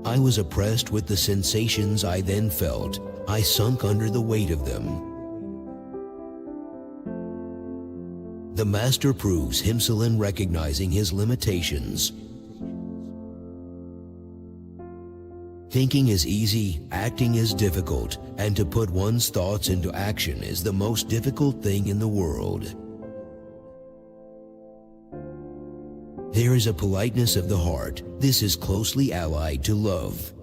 I was oppressed with the sensations I then felt. I sunk under the weight of them. The master proves himself in recognizing his limitations. Thinking is easy, acting is difficult, and to put one's thoughts into action is the most difficult thing in the world. There is a politeness of the heart. This is closely allied to love.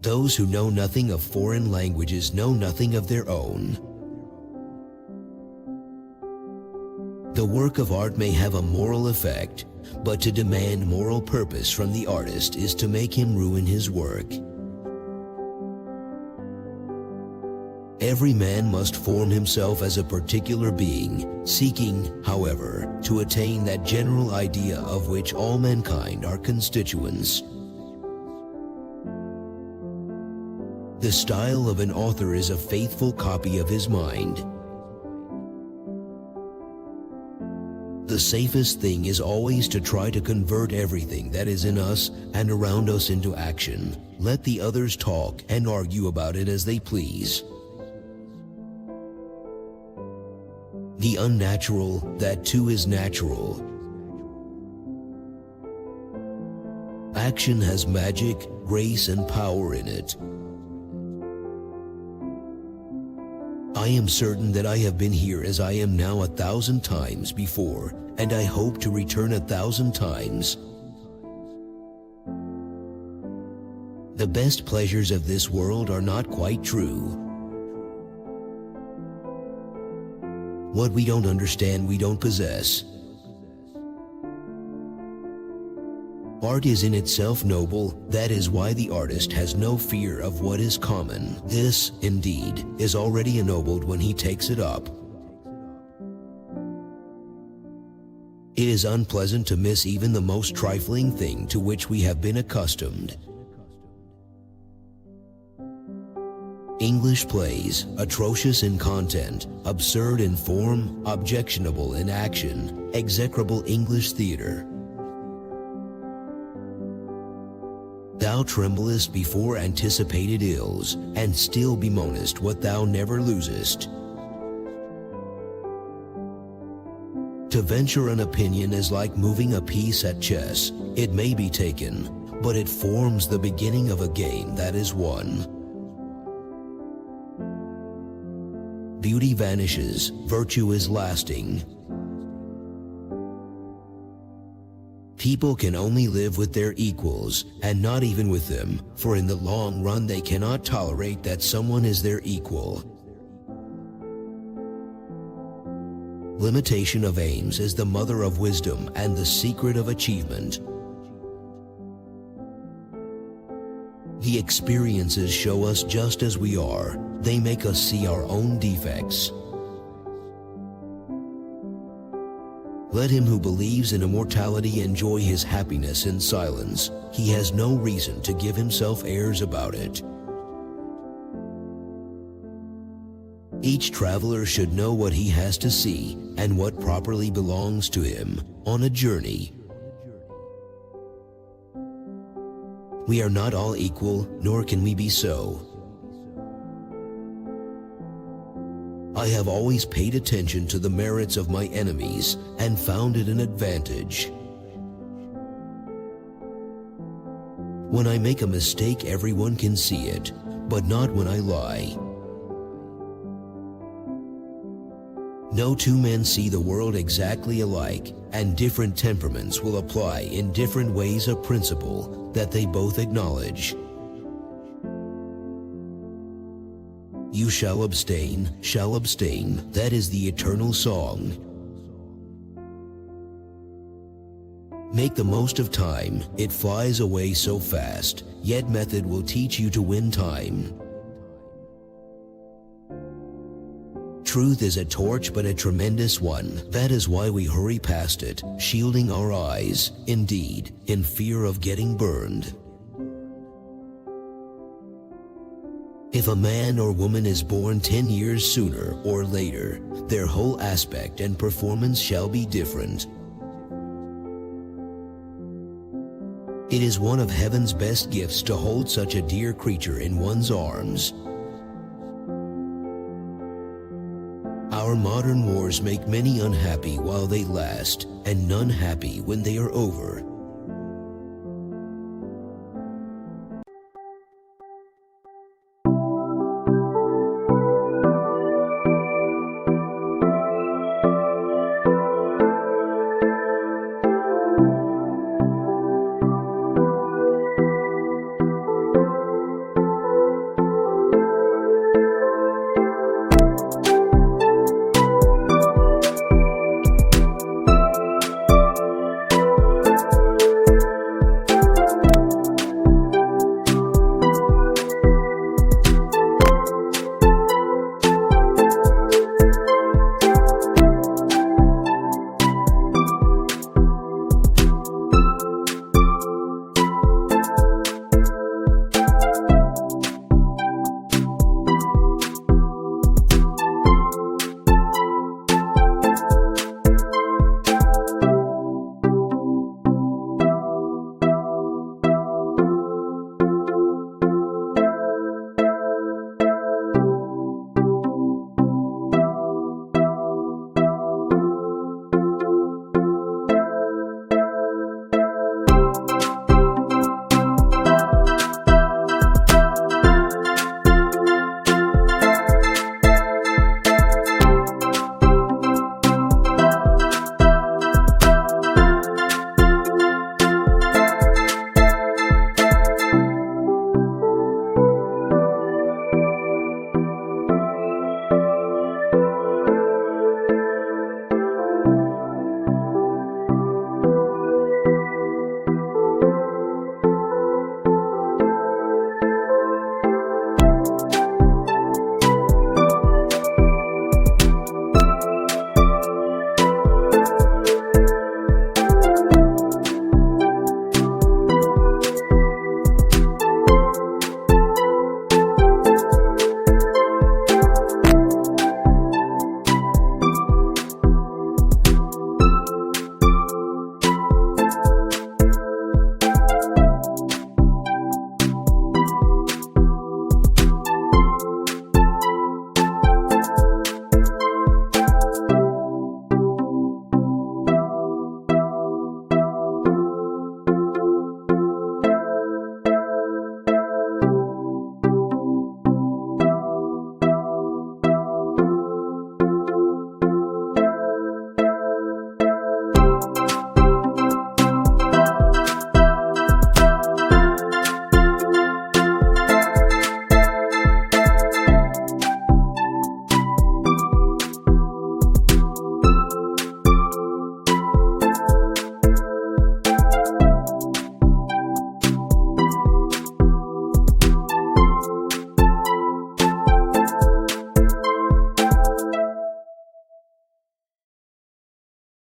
Those who know nothing of foreign languages know nothing of their own. The work of art may have a moral effect, but to demand moral purpose from the artist is to make him ruin his work. Every man must form himself as a particular being, seeking, however, to attain that general idea of which all mankind are constituents. The style of an author is a faithful copy of his mind. The safest thing is always to try to convert everything that is in us and around us into action. Let the others talk and argue about it as they please. The unnatural, that too is natural. Action has magic, grace, and power in it. I am certain that I have been here as I am now 1,000 times before, and I hope to return 1,000 times. The best pleasures of this world are not quite true. What we don't understand, we don't possess. Art is in itself noble. That is why the artist has no fear of what is common. This, indeed, is already ennobled when he takes it up. It is unpleasant to miss even the most trifling thing to which we have been accustomed. English plays, atrocious in content, absurd in form, objectionable in action, execrable English theater. Thou tremblest before anticipated ills, and still bemoanest what thou never losest. To venture an opinion is like moving a piece at chess. It may be taken, but it forms the beginning of a game that is won. Beauty vanishes, virtue is lasting. People can only live with their equals, and not even with them, for in the long run they cannot tolerate that someone is their equal. Limitation of aims is the mother of wisdom and the secret of achievement. The experiences show us just as we are. They make us see our own defects. Let him who believes in immortality enjoy his happiness in silence. He has no reason to give himself airs about it. Each traveler should know what he has to see and what properly belongs to him on a journey. We are not all equal, nor can we be so. I have always paid attention to the merits of my enemies and found it an advantage. When I make a mistake, everyone can see it, but not when I lie. No two men see the world exactly alike, and different temperaments will apply in different ways a principle that they both acknowledge. You shall abstain, that is the eternal song. Make the most of time, it flies away so fast, yet method will teach you to win time. Truth is a torch, but a tremendous one. That is why we hurry past it, shielding our eyes, indeed, in fear of getting burned. If a man or woman is born 10 years sooner or later, their whole aspect and performance shall be different. It is one of heaven's best gifts to hold such a dear creature in one's arms. Our modern wars make many unhappy while they last, and none happy when they are over.